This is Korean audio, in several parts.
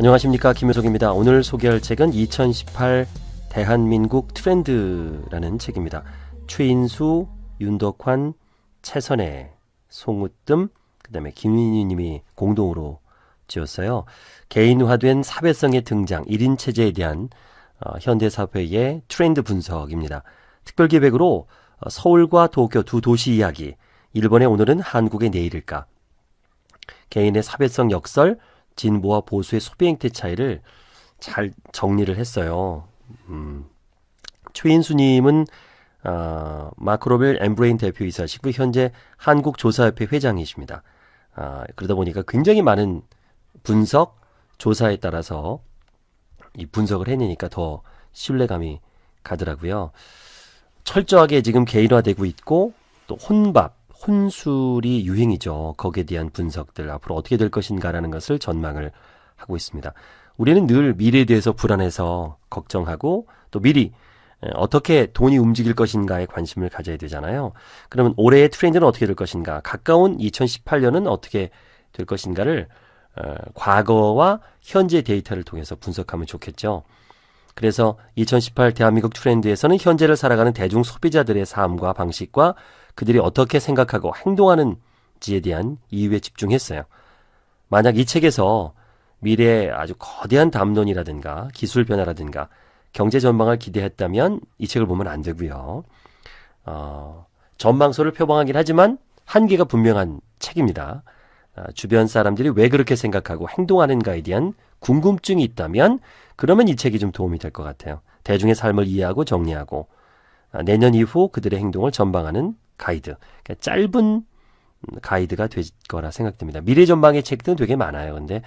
안녕하십니까, 김효석입니다. 오늘 소개할 책은 2018 대한민국 트렌드라는 책입니다. 최인수, 윤덕환, 최선혜, 송우뜸, 그 다음에 김윤희 님이 공동으로 지었어요. 개인화된 사회성의 등장, 1인 체제에 대한 현대사회의 트렌드 분석입니다. 특별기획으로 서울과 도쿄 두 도시 이야기, 일본의 오늘은 한국의 내일일까, 개인의 사회성 역설, 진보와 보수의 소비 행태 차이를 잘 정리를 했어요. 최인수님은 마크로벨 엠브레인 대표이사시고 현재 한국조사협회 회장이십니다. 그러다 보니까 굉장히 많은 분석, 조사에 따라서 이 분석을 해내니까 더 신뢰감이 가더라고요. 철저하게 지금 개인화되고 있고 또 혼술이 유행이죠. 거기에 대한 분석들, 앞으로 어떻게 될 것인가라는 것을 전망을 하고 있습니다. 우리는 늘 미래에 대해서 불안해서 걱정하고 또 미리 어떻게 돈이 움직일 것인가에 관심을 가져야 되잖아요. 그러면 올해의 트렌드는 어떻게 될 것인가, 가까운 2018년은 어떻게 될 것인가를 과거와 현재 데이터를 통해서 분석하면 좋겠죠. 그래서 2018 대한민국 트렌드에서는 현재를 살아가는 대중 소비자들의 삶과 방식과 그들이 어떻게 생각하고 행동하는지에 대한 이유에 집중했어요. 만약 이 책에서 미래의 아주 거대한 담론이라든가 기술 변화라든가 경제 전망을 기대했다면 이 책을 보면 안 되고요. 전망서를 표방하긴 하지만 한계가 분명한 책입니다. 주변 사람들이 왜 그렇게 생각하고 행동하는가에 대한 궁금증이 있다면 그러면 이 책이 좀 도움이 될 것 같아요. 대중의 삶을 이해하고 정리하고 내년 이후 그들의 행동을 전망하는 가이드, 그러니까 짧은 가이드가 될 거라 생각됩니다. 미래 전망의 책들은 되게 많아요. 근데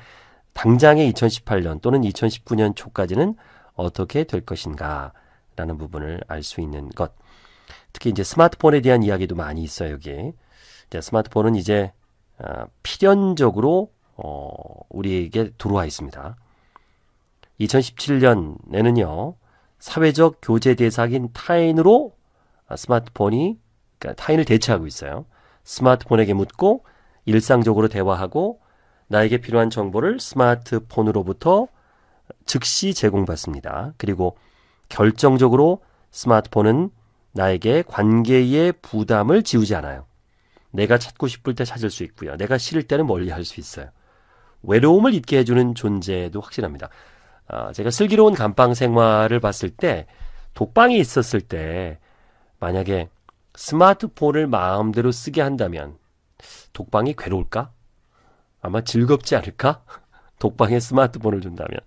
당장의 2018년 또는 2019년 초까지는 어떻게 될 것인가 라는 부분을 알 수 있는 것. 특히 이제 스마트폰에 대한 이야기도 많이 있어요. 여기 스마트폰은 이제 필연적으로 우리에게 들어와 있습니다. 2017년에는요 사회적 교제 대상인 타인으로 스마트폰이, 그러니까 타인을 대체하고 있어요. 스마트폰에게 묻고 일상적으로 대화하고 나에게 필요한 정보를 스마트폰으로부터 즉시 제공받습니다. 그리고 결정적으로 스마트폰은 나에게 관계의 부담을 지우지 않아요. 내가 찾고 싶을 때 찾을 수 있고요. 내가 싫을 때는 멀리할 수 있어요. 외로움을 잊게 해주는 존재도 확실합니다. 제가 슬기로운 감방 생활을 봤을 때 독방에 있었을 때 만약에 스마트폰을 마음대로 쓰게 한다면 독방이 괴로울까? 아마 즐겁지 않을까? 독방에 스마트폰을 준다면.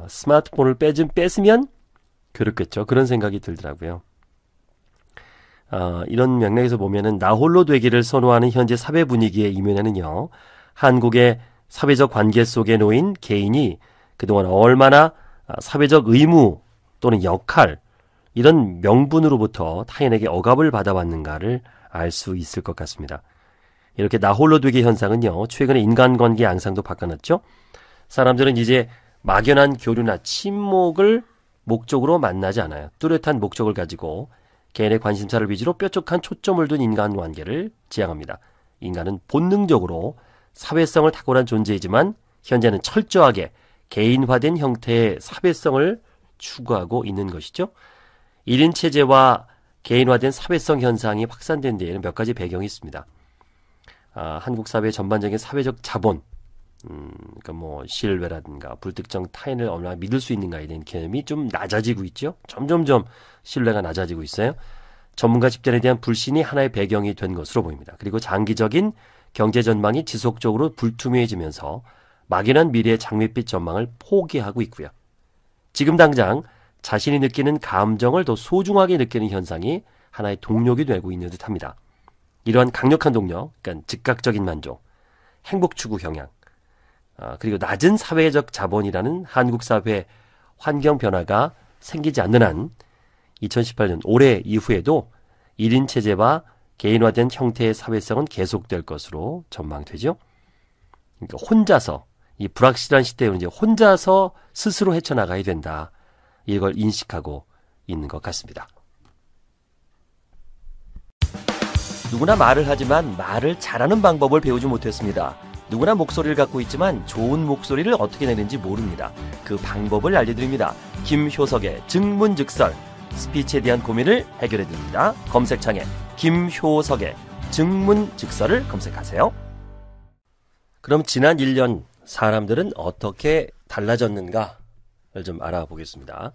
스마트폰을 뺐으면 괴롭겠죠. 그런 생각이 들더라고요. 이런 맥락에서 보면은 나 홀로 되기를 선호하는 현재 사회 분위기의 이면에는요, 한국의 사회적 관계 속에 놓인 개인이 그동안 얼마나 사회적 의무 또는 역할, 이런 명분으로부터 타인에게 억압을 받아왔는가를 알 수 있을 것 같습니다. 이렇게 나 홀로 되기 현상은요, 최근에 인간관계 양상도 바꿔놨죠. 사람들은 이제 막연한 교류나 친목을 목적으로 만나지 않아요. 뚜렷한 목적을 가지고 개인의 관심사를 위주로 뾰족한 초점을 둔 인간관계를 지향합니다. 인간은 본능적으로 사회성을 탁월한 존재이지만 현재는 철저하게 개인화된 형태의 사회성을 추구하고 있는 것이죠. 1인 체제와 개인화된 사회성 현상이 확산된 데에는 몇 가지 배경이 있습니다. 한국 사회의 전반적인 사회적 자본, 그러니까 뭐 신뢰라든가 불특정 타인을 얼마나 믿을 수 있는가에 대한 개념이 좀 낮아지고 있죠. 점점점 신뢰가 낮아지고 있어요. 전문가 집단에 대한 불신이 하나의 배경이 된 것으로 보입니다. 그리고 장기적인 경제 전망이 지속적으로 불투명해지면서 막연한 미래의 장밋빛 전망을 포기하고 있고요. 지금 당장 자신이 느끼는 감정을 더 소중하게 느끼는 현상이 하나의 동력이 되고 있는 듯합니다. 이러한 강력한 동력, 그러니까 즉각적인 만족, 행복 추구 경향, 그리고 낮은 사회적 자본이라는 한국 사회 환경 변화가 생기지 않는 한 2018년 올해 이후에도 1인 체제와 개인화된 형태의 사회성은 계속될 것으로 전망되죠. 그러니까 혼자서, 이 불확실한 시대에 이제 혼자서 스스로 헤쳐나가야 된다. 이걸 인식하고 있는 것 같습니다. 누구나 말을 하지만 말을 잘하는 방법을 배우지 못했습니다. 누구나 목소리를 갖고 있지만 좋은 목소리를 어떻게 내는지 모릅니다. 그 방법을 알려드립니다. 김효석의 증문즉설, 스피치에 대한 고민을 해결해드립니다. 검색창에 김효석의 증문즉설을 검색하세요. 그럼 지난 1년 사람들은 어떻게 달라졌는가를 좀 알아보겠습니다.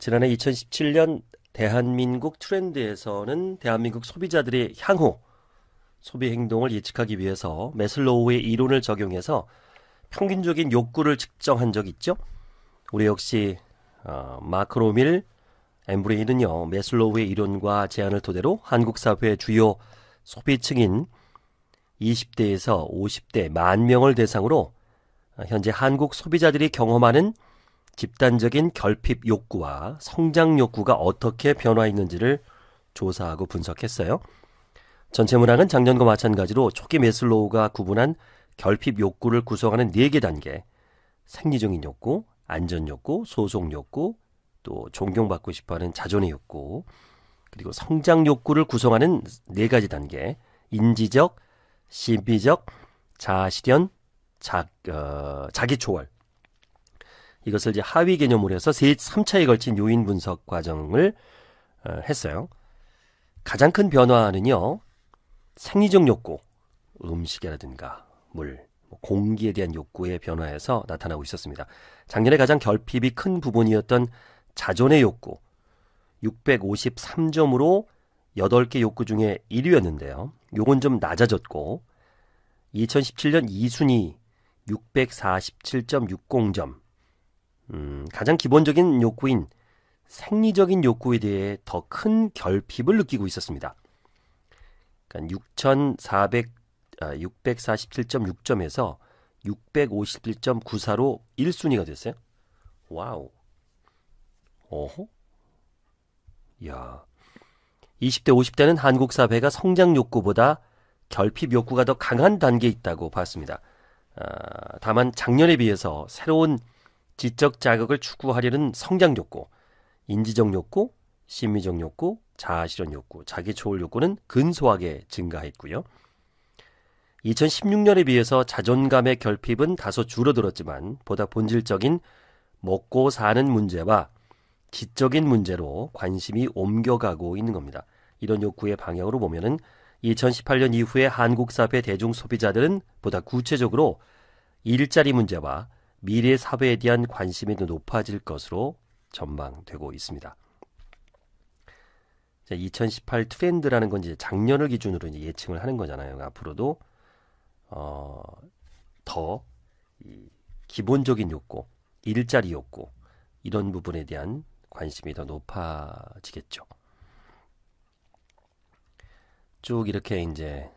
지난해 2017년 대한민국 트렌드에서는 대한민국 소비자들의 향후 소비 행동을 예측하기 위해서 매슬로우의 이론을 적용해서 평균적인 욕구를 측정한 적 있죠? 우리 역시 마크 로밀 엠브레이는요, 매슬로우의 이론과 제안을 토대로 한국 사회의 주요 소비층인 20대에서 50대 10,000명을 대상으로 현재 한국 소비자들이 경험하는 집단적인 결핍 욕구와 성장 욕구가 어떻게 변화했는지를 조사하고 분석했어요. 전체 문항은 작년과 마찬가지로 초기 매슬로우가 구분한 결핍 욕구를 구성하는 4개 단계, 생리적인 욕구, 안전 욕구, 소속 욕구, 또 존경받고 싶어하는 자존의 욕구, 그리고 성장 욕구를 구성하는 4가지 단계, 인지적, 심미적, 자아실현, 자기초월. 이것을 이제 하위 개념으로 해서 3차에 걸친 요인 분석 과정을 했어요. 가장 큰 변화는요, 생리적 욕구, 음식이라든가 물, 공기에 대한 욕구의 변화에서 나타나고 있었습니다. 작년에 가장 결핍이 큰 부분이었던 자존의 욕구, 653점으로 8개 욕구 중에 1위였는데요. 요건 좀 낮아졌고 2017년 2순위 647.60점, 가장 기본적인 욕구인 생리적인 욕구에 대해 더 큰 결핍을 느끼고 있었습니다. 그러니까 647.6점에서 651.94로 1순위가 됐어요. 와우. 어허? 야. 20대, 50대는 한국 사회가 성장 욕구보다 결핍 욕구가 더 강한 단계에 있다고 봤습니다. 다만 작년에 비해서 새로운 지적 자극을 추구하려는 성장 욕구, 인지적 욕구, 심미적 욕구, 자아실현 욕구, 자기초월 욕구는 근소하게 증가했고요. 2016년에 비해서 자존감의 결핍은 다소 줄어들었지만 보다 본질적인 먹고 사는 문제와 지적인 문제로 관심이 옮겨가고 있는 겁니다. 이런 욕구의 방향으로 보면은 2018년 이후에 한국 사회 대중 소비자들은 보다 구체적으로 일자리 문제와 미래 사회에 대한 관심이 더 높아질 것으로 전망되고 있습니다. 2018 트렌드라는 건 이제 작년을 기준으로 이제 예측을 하는 거잖아요. 앞으로도 더 기본적인 욕구, 일자리 욕구 이런 부분에 대한 관심이 더 높아지겠죠. 쭉 이렇게 이제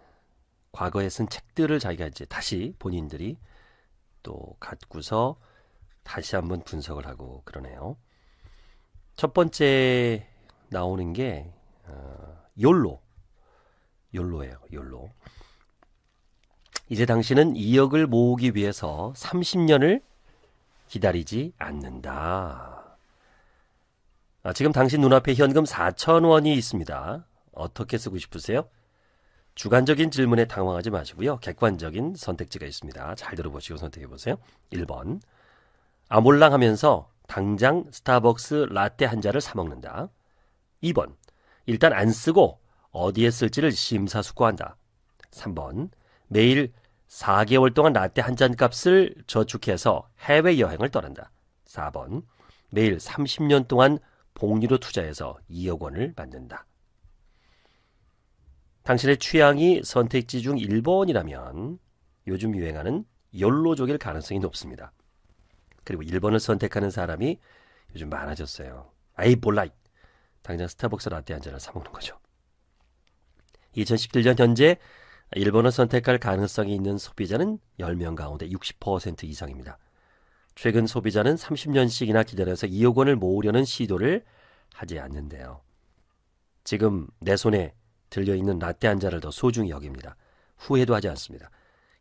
과거에 쓴 책들을 자기가 이제 다시 본인들이 또 갖고서 다시 한번 분석을 하고 그러네요. 첫 번째 나오는 게 욜로예요. 욜로. 이제 당신은 2억을 모으기 위해서 30년을 기다리지 않는다. 지금 당신 눈앞에 현금 4,000원이 있습니다. 어떻게 쓰고 싶으세요? 주관적인 질문에 당황하지 마시고요. 객관적인 선택지가 있습니다. 잘 들어보시고 선택해보세요. 1번, 아몰랑하면서 당장 스타벅스 라떼 한 잔을 사 먹는다. 2번, 일단 안 쓰고 어디에 쓸지를 심사숙고한다. 3번, 매일 4개월 동안 라떼 한 잔 값을 저축해서 해외여행을 떠난다. 4번, 매일 30년 동안 복리로 투자해서 2억 원을 만든다. 당신의 취향이 선택지 중 1번이라면 요즘 유행하는 욜로족일 가능성이 높습니다. 그리고 1번을 선택하는 사람이 요즘 많아졌어요. 아이 몰라, 당장 스타벅스 라떼 한 잔을 사 먹는 거죠. 2017년 현재 1번을 선택할 가능성이 있는 소비자는 10명 가운데 60% 이상입니다. 최근 소비자는 30년씩이나 기다려서 2억 원을 모으려는 시도를 하지 않는데요. 지금 내 손에 들려있는 라떼 한 잔을 더 소중히 여깁니다. 후회도 하지 않습니다.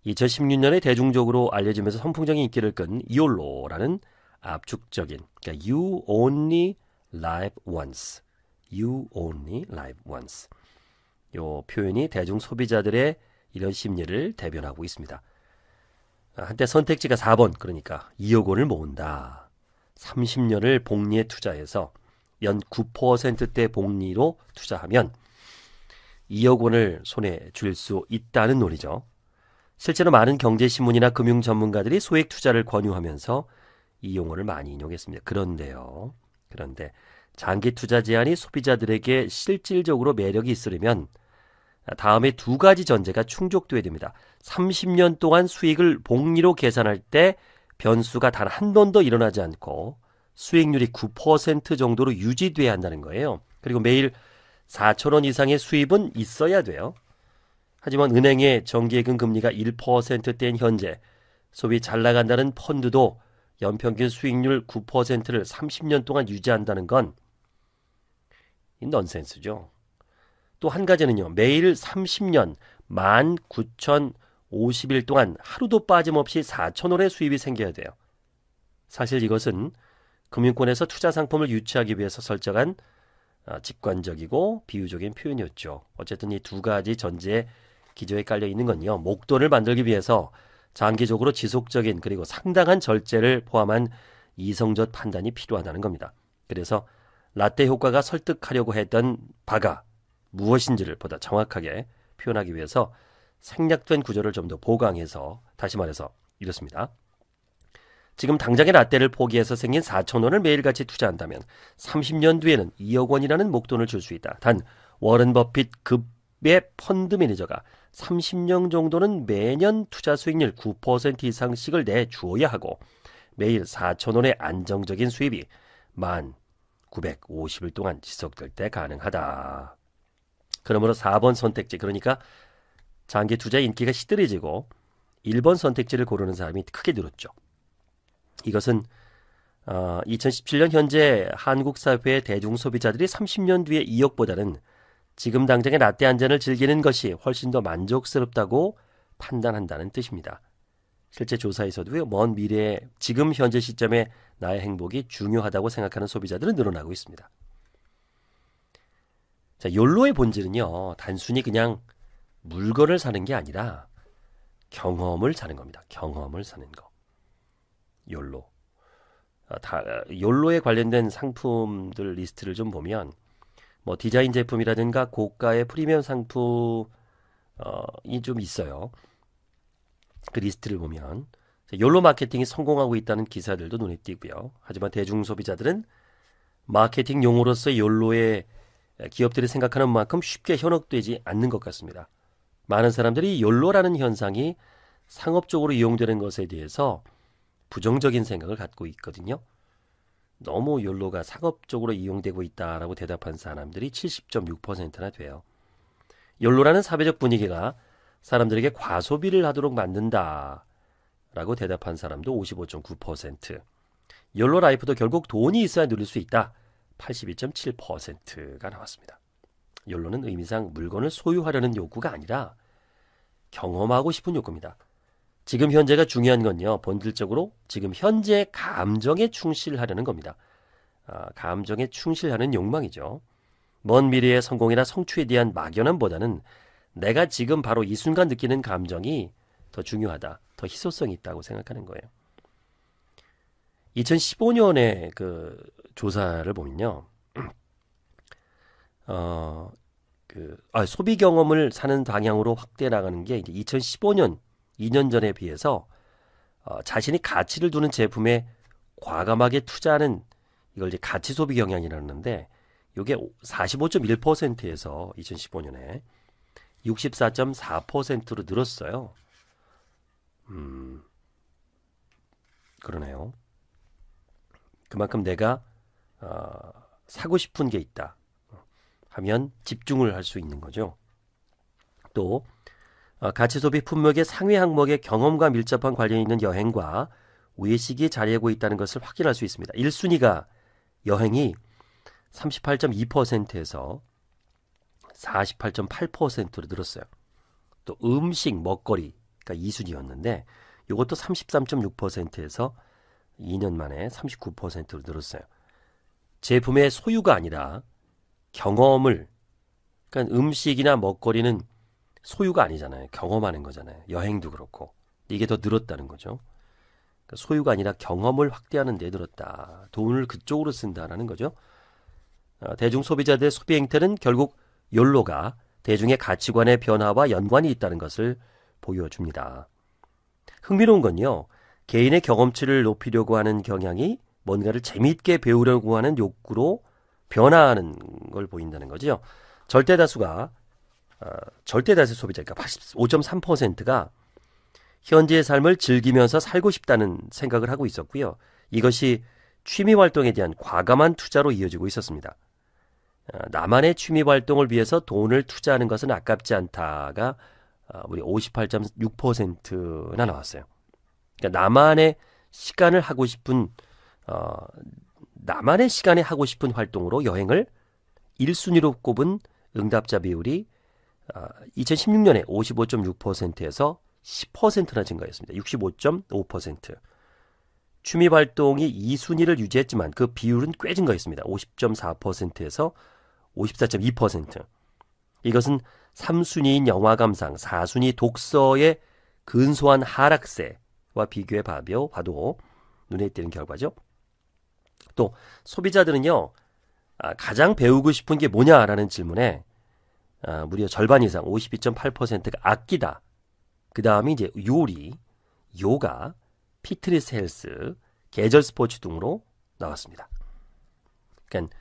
2016년에 대중적으로 알려지면서 선풍적인 인기를 끈 YOLO라는 압축적인, 그러니까 You Only Live Once, You Only Live Once. 요 표현이 대중 소비자들의 이런 심리를 대변하고 있습니다. 한때 선택지가 4번, 그러니까 2억 원을 모은다. 30년을 복리에 투자해서 연 9%대 복리로 투자하면 2억 원을 손에 쥘 수 있다는 논리죠. 실제로 많은 경제신문이나 금융 전문가들이 소액 투자를 권유하면서 이 용어를 많이 인용했습니다. 그런데 장기 투자 제한이 소비자들에게 실질적으로 매력이 있으려면 다음에 두 가지 전제가 충족돼야 됩니다. 30년 동안 수익을 복리로 계산할 때 변수가 단 한 번도 일어나지 않고 수익률이 9% 정도로 유지돼야 한다는 거예요. 그리고 매일 4,000원 이상의 수입은 있어야 돼요. 하지만 은행의 정기예금 금리가 1%대인 현재 소비 잘 나간다는 펀드도 연평균 수익률 9%를 30년 동안 유지한다는 건 넌센스죠. 또 한 가지는요. 매일 30년 19,050일 동안 하루도 빠짐없이 4,000원의 수입이 생겨야 돼요. 사실 이것은 금융권에서 투자 상품을 유치하기 위해서 설정한 직관적이고 비유적인 표현이었죠. 어쨌든 이 두 가지 전제에 기저에 깔려 있는 건요. 목돈을 만들기 위해서 장기적으로 지속적인 그리고 상당한 절제를 포함한 이성적 판단이 필요하다는 겁니다. 그래서 라떼 효과가 설득하려고 했던 바가 무엇인지를 보다 정확하게 표현하기 위해서 생략된 구조를 좀 더 보강해서 다시 말해서 이렇습니다. 지금 당장의 라떼를 포기해서 생긴 4,000원을 매일같이 투자한다면 30년 뒤에는 2억 원이라는 목돈을 줄 수 있다. 단 워런 버핏 급의 펀드 매니저가 30년 정도는 매년 투자 수익률 9% 이상씩을 내주어야 하고 매일 4,000원의 안정적인 수입이 1950일 동안 지속될 때 가능하다. 그러므로 4번 선택지, 그러니까 장기 투자 인기가 시들해지고 1번 선택지를 고르는 사람이 크게 늘었죠. 이것은 2017년 현재 한국 사회의 대중 소비자들이 30년 뒤에 2억보다는 지금 당장의 라떼 한 잔을 즐기는 것이 훨씬 더 만족스럽다고 판단한다는 뜻입니다. 실제 조사에서도요. 먼 미래에 지금 현재 시점에 나의 행복이 중요하다고 생각하는 소비자들은 늘어나고 있습니다. 자, 욜로의 본질은요. 단순히 그냥 물건을 사는 게 아니라 경험을 사는 겁니다. 경험을 사는 거. 욜로. 욜로에 관련된 상품들 리스트를 좀 보면 뭐 디자인 제품이라든가 고가의 프리미엄 상품이 좀 있어요. 그 리스트를 보면 욜로 마케팅이 성공하고 있다는 기사들도 눈에 띄고요. 하지만 대중 소비자들은 마케팅 용어로서의 욜로에 기업들이 생각하는 만큼 쉽게 현혹되지 않는 것 같습니다. 많은 사람들이 욜로라는 현상이 상업적으로 이용되는 것에 대해서 부정적인 생각을 갖고 있거든요. 너무 욜로가 상업적으로 이용되고 있다라고 대답한 사람들이 70.6%나 돼요. 욜로라는 사회적 분위기가 사람들에게 과소비를 하도록 만든다라고 대답한 사람도 55.9%. 욜로 라이프도 결국 돈이 있어야 누릴 수 있다. 82.7%가 나왔습니다. 욜로는 의미상 물건을 소유하려는 욕구가 아니라 경험하고 싶은 욕구입니다. 지금 현재가 중요한 건요. 본질적으로 지금 현재의 감정에 충실하려는 겁니다. 감정에 충실하는 욕망이죠. 먼 미래의 성공이나 성취에 대한 막연함보다는 내가 지금 바로 이 순간 느끼는 감정이 더 중요하다. 더 희소성이 있다고 생각하는 거예요. 2015년에 그 조사를 보면요. 소비 경험을 사는 방향으로 확대해 나가는 게 이제 2015년 2년 전에 비해서 자신이 가치를 두는 제품에 과감하게 투자하는 이걸 이제 가치 소비 경향이라는데 이게 45.1%에서 2015년에 64.4%로 늘었어요. 그러네요. 그만큼 내가 사고 싶은 게 있다 하면 집중을 할 수 있는 거죠. 또 가치 소비 품목의 상위 항목의 경험과 밀접한 관련이 있는 여행과 외식이 자리하고 있다는 것을 확인할 수 있습니다. 1순위가 여행이 38.2%에서 48.8%로 늘었어요. 또 음식, 먹거리가 2순위였는데 이것도 33.6%에서 2년 만에 39%로 늘었어요. 제품의 소유가 아니라 경험을, 그러니까 음식이나 먹거리는 소유가 아니잖아요. 경험하는 거잖아요. 여행도 그렇고. 이게 더 늘었다는 거죠. 그러니까 소유가 아니라 경험을 확대하는 데 늘었다. 돈을 그쪽으로 쓴다라는 거죠. 대중 소비자들의 소비 행태는 결국 욜로가 대중의 가치관의 변화와 연관이 있다는 것을 보여줍니다. 흥미로운 건요. 개인의 경험치를 높이려고 하는 경향이 뭔가를 재미있게 배우려고 하는 욕구로 변화하는 걸 보인다는 거죠. 절대다수 소비자, 그러니까 85.3%가 현재의 삶을 즐기면서 살고 싶다는 생각을 하고 있었고요. 이것이 취미활동에 대한 과감한 투자로 이어지고 있었습니다. 나만의 취미활동을 위해서 돈을 투자하는 것은 아깝지 않다가 우리 58.6%나 나왔어요. 그러니까 나만의 시간에 하고 싶은 활동으로 여행을 1순위로 꼽은 응답자 비율이 2016년에 55.6%에서 10%나 증가했습니다. 65.5%. 취미 활동이 2순위를 유지했지만 그 비율은 꽤 증가했습니다. 50.4%에서 54.2%. 이것은 3순위인 영화 감상, 4순위 독서의 근소한 하락세와 비교해 봐도 눈에 띄는 결과죠. 또 소비자들은요. 가장 배우고 싶은 게 뭐냐라는 질문에 무려 절반 이상 52.8%가 아끼다. 그 다음이 이제 요리, 요가, 피트니스 헬스, 계절 스포츠 등으로 나왔습니다. 그러니까,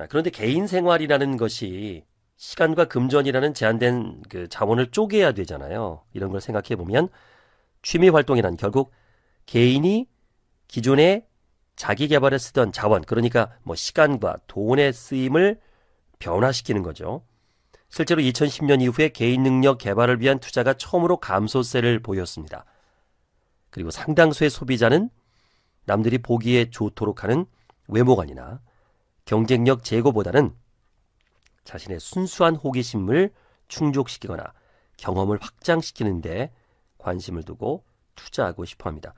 그런데 개인 생활이라는 것이 시간과 금전이라는 제한된 그 자원을 쪼개야 되잖아요. 이런 걸 생각해 보면 취미 활동이란 결국 개인이 기존에 자기 개발에 쓰던 자원, 그러니까 뭐 시간과 돈의 쓰임을 변화시키는 거죠. 실제로 2010년 이후에 개인 능력 개발을 위한 투자가 처음으로 감소세를 보였습니다. 그리고 상당수의 소비자는 남들이 보기에 좋도록 하는 외모관이나 경쟁력 제고보다는 자신의 순수한 호기심을 충족시키거나 경험을 확장시키는 데 관심을 두고 투자하고 싶어 합니다.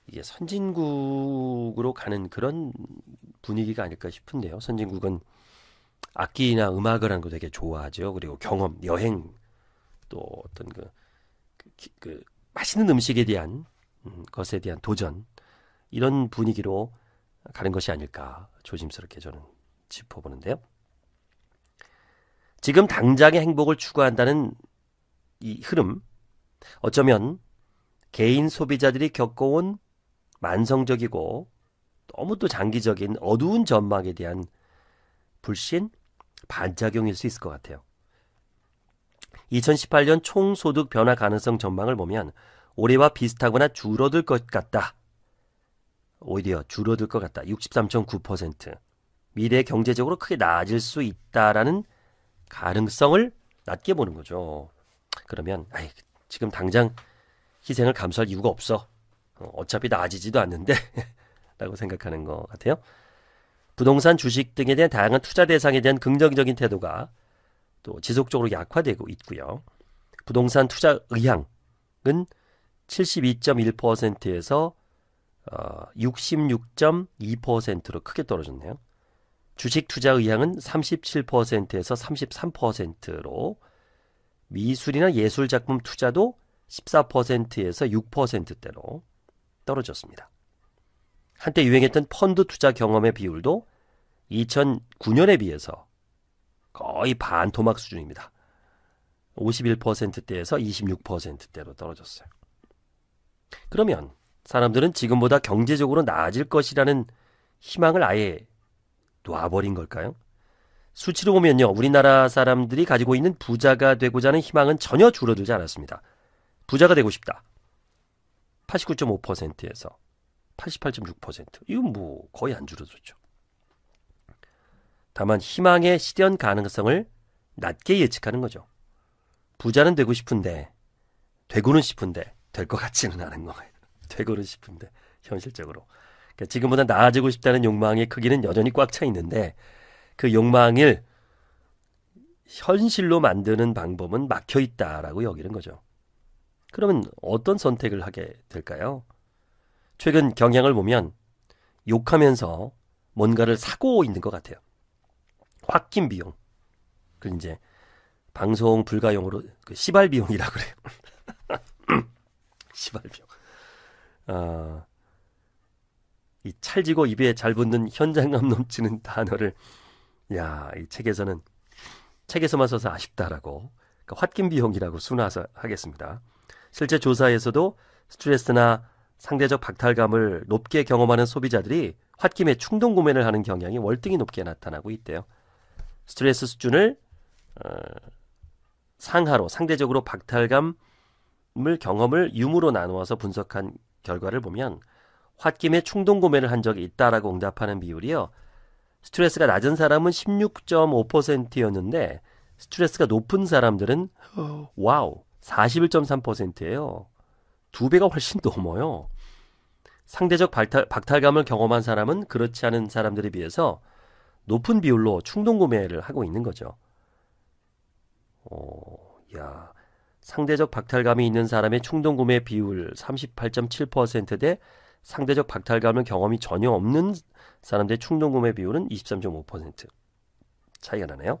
이게 선진국으로 가는 그런 분위기가 아닐까 싶은데요. 선진국은 악기나 음악을 하는 거 되게 좋아하죠. 그리고 경험, 여행, 또 어떤 그 맛있는 음식에 대한 것에 대한 도전, 이런 분위기로 가는 것이 아닐까 조심스럽게 저는 짚어보는데요. 지금 당장의 행복을 추구한다는 이 흐름, 어쩌면 개인 소비자들이 겪어온 만성적이고 너무 또 장기적인 어두운 전망에 대한 불신, 반작용일 수 있을 것 같아요. 2018년 총소득 변화 가능성 전망을 보면 올해와 비슷하거나 줄어들 것 같다. 오히려 줄어들 것 같다. 63.9%. 미래 경제적으로 크게 나아질 수 있다라는 가능성을 낮게 보는 거죠. 그러면 지금 당장 희생을 감수할 이유가 없어. 어차피 나아지지도 않는데 라고 생각하는 것 같아요. 부동산, 주식 등에 대한 다양한 투자 대상에 대한 긍정적인 태도가 또 지속적으로 약화되고 있고요. 부동산 투자 의향은 72.1%에서 66.2%로 크게 떨어졌네요. 주식 투자 의향은 37%에서 33%로 미술이나 예술 작품 투자도 14%에서 6%대로 떨어졌습니다. 한때 유행했던 펀드 투자 경험의 비율도 2009년에 비해서 거의 반토막 수준입니다. 51%대에서 26%대로 떨어졌어요. 그러면 사람들은 지금보다 경제적으로 나아질 것이라는 희망을 아예 놔버린 걸까요? 수치로 보면요, 우리나라 사람들이 가지고 있는 부자가 되고자 하는 희망은 전혀 줄어들지 않았습니다. 부자가 되고 싶다. 89.5%에서 88.6%. 이건 뭐 거의 안 줄어들었죠. 다만 희망의 실현 가능성을 낮게 예측하는 거죠. 부자는 되고 싶은데, 되고는 싶은데 될 것 같지는 않은 거예요. 되고는 싶은데 현실적으로. 그러니까 지금보다 나아지고 싶다는 욕망의 크기는 여전히 꽉 차 있는데 그 욕망을 현실로 만드는 방법은 막혀 있다라고 여기는 거죠. 그러면 어떤 선택을 하게 될까요? 최근 경향을 보면 욕하면서 뭔가를 사고 있는 것 같아요. 홧긴 비용. 그리고 이제 방송 불가용으로 그 시발 비용이라고 그래요. 시발 비용. 이 찰지고 입에 잘 붙는 현장감 넘치는 단어를 이 책에서만 써서 아쉽다라고 그러니까 홧김 비용이라고 순화하겠습니다. 실제 조사에서도 스트레스나 상대적 박탈감을 높게 경험하는 소비자들이 홧김에 충동 구매를 하는 경향이 월등히 높게 나타나고 있대요. 스트레스 수준을 상하로 상대적으로 박탈감을 경험을 유무로 나누어서 분석한 결과를 보면 홧김에 충동 구매를 한 적이 있다라고 응답하는 비율이요. 스트레스가 낮은 사람은 16.5%였는데 스트레스가 높은 사람들은 41.3%예요. 2배가 훨씬 넘어요. 상대적 박탈감을 경험한 사람은 그렇지 않은 사람들에 비해서 높은 비율로 충동 구매를 하고 있는 거죠. 상대적 박탈감이 있는 사람의 충동 구매 비율 38.7% 상대적 박탈감을 경험이 전혀 없는 사람들의 충동 구매 비율은 23.5% 차이가 나네요.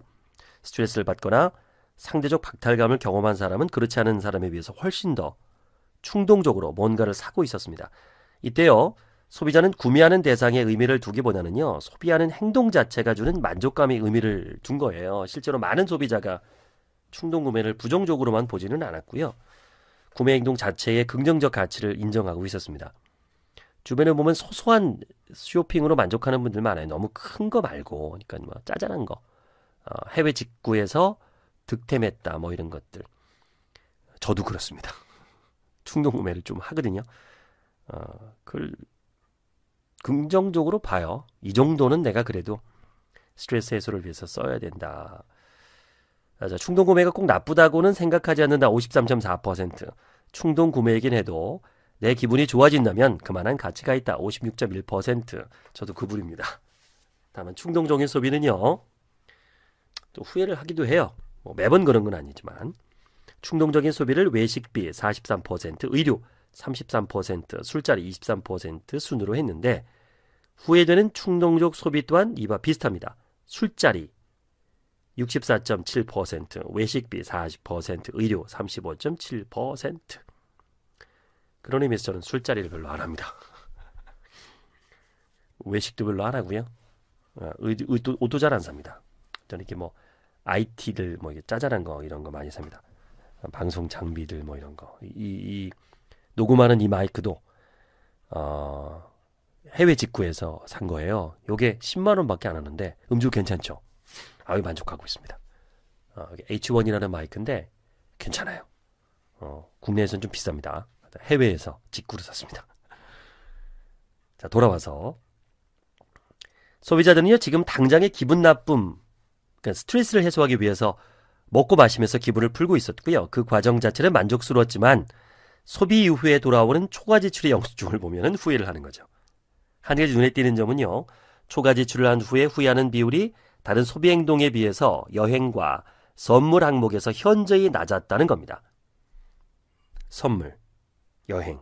스트레스를 받거나 상대적 박탈감을 경험한 사람은 그렇지 않은 사람에 비해서 훨씬 더 충동적으로 뭔가를 사고 있었습니다. 이때요, 소비자는 구매하는 대상에 의미를 두기보다는요, 소비하는 행동 자체가 주는 만족감에 의미를 둔 거예요. 실제로 많은 소비자가 충동 구매를 부정적으로만 보지는 않았고요. 구매 행동 자체의 긍정적 가치를 인정하고 있었습니다. 주변에 보면 소소한 쇼핑으로 만족하는 분들 많아요. 너무 큰 거 말고, 그러니까 뭐 짜잘한 거, 해외 직구에서 득템했다, 뭐 이런 것들. 저도 그렇습니다. 충동 구매를 좀 하거든요. 그걸 긍정적으로 봐요. 이 정도는 내가 그래도 스트레스 해소를 위해서 써야 된다. 충동 구매가 꼭 나쁘다고는 생각하지 않는다. 53.4%. 충동 구매이긴 해도 내 기분이 좋아진다면 그만한 가치가 있다. 56.1%. 저도 그 부류입니다. 다만 충동적인 소비는요, 또 후회를 하기도 해요. 뭐 매번 그런 건 아니지만 충동적인 소비를 외식비 43%, 의류 33%, 술자리 23% 순으로 했는데 후회되는 충동적 소비 또한 이와 비슷합니다. 술자리 64.7%, 외식비 40%, 의료 35.7%. 그런 의미에서 저는 술자리를 별로 안 합니다. 외식도 별로 안 하고요. 옷도 잘 안 삽니다. 저는 이렇게 뭐 IT들 뭐 이게 짜잘한 거 이런 거 많이 삽니다. 방송 장비들 뭐 이런 거. 이 녹음하는 이 마이크도 해외 직구에서 산 거예요. 요게 10만 원밖에 안 하는데 음질 괜찮죠? 아유 만족하고 있습니다. H1이라는 마이크인데 괜찮아요. 국내에서는 좀 비쌉니다. 해외에서 직구로 샀습니다. 자, 돌아와서 소비자들은요 지금 당장의 기분 나쁨, 그러니까 스트레스를 해소하기 위해서 먹고 마시면서 기분을 풀고 있었고요. 그 과정 자체는 만족스러웠지만 소비 이후에 돌아오는 초과 지출의 영수증을 보면 후회를 하는 거죠. 한 가지 눈에 띄는 점은요, 초과 지출을 한 후에 후회하는 비율이 다른 소비 행동에 비해서 여행과 선물 항목에서 현저히 낮았다는 겁니다. 선물, 여행,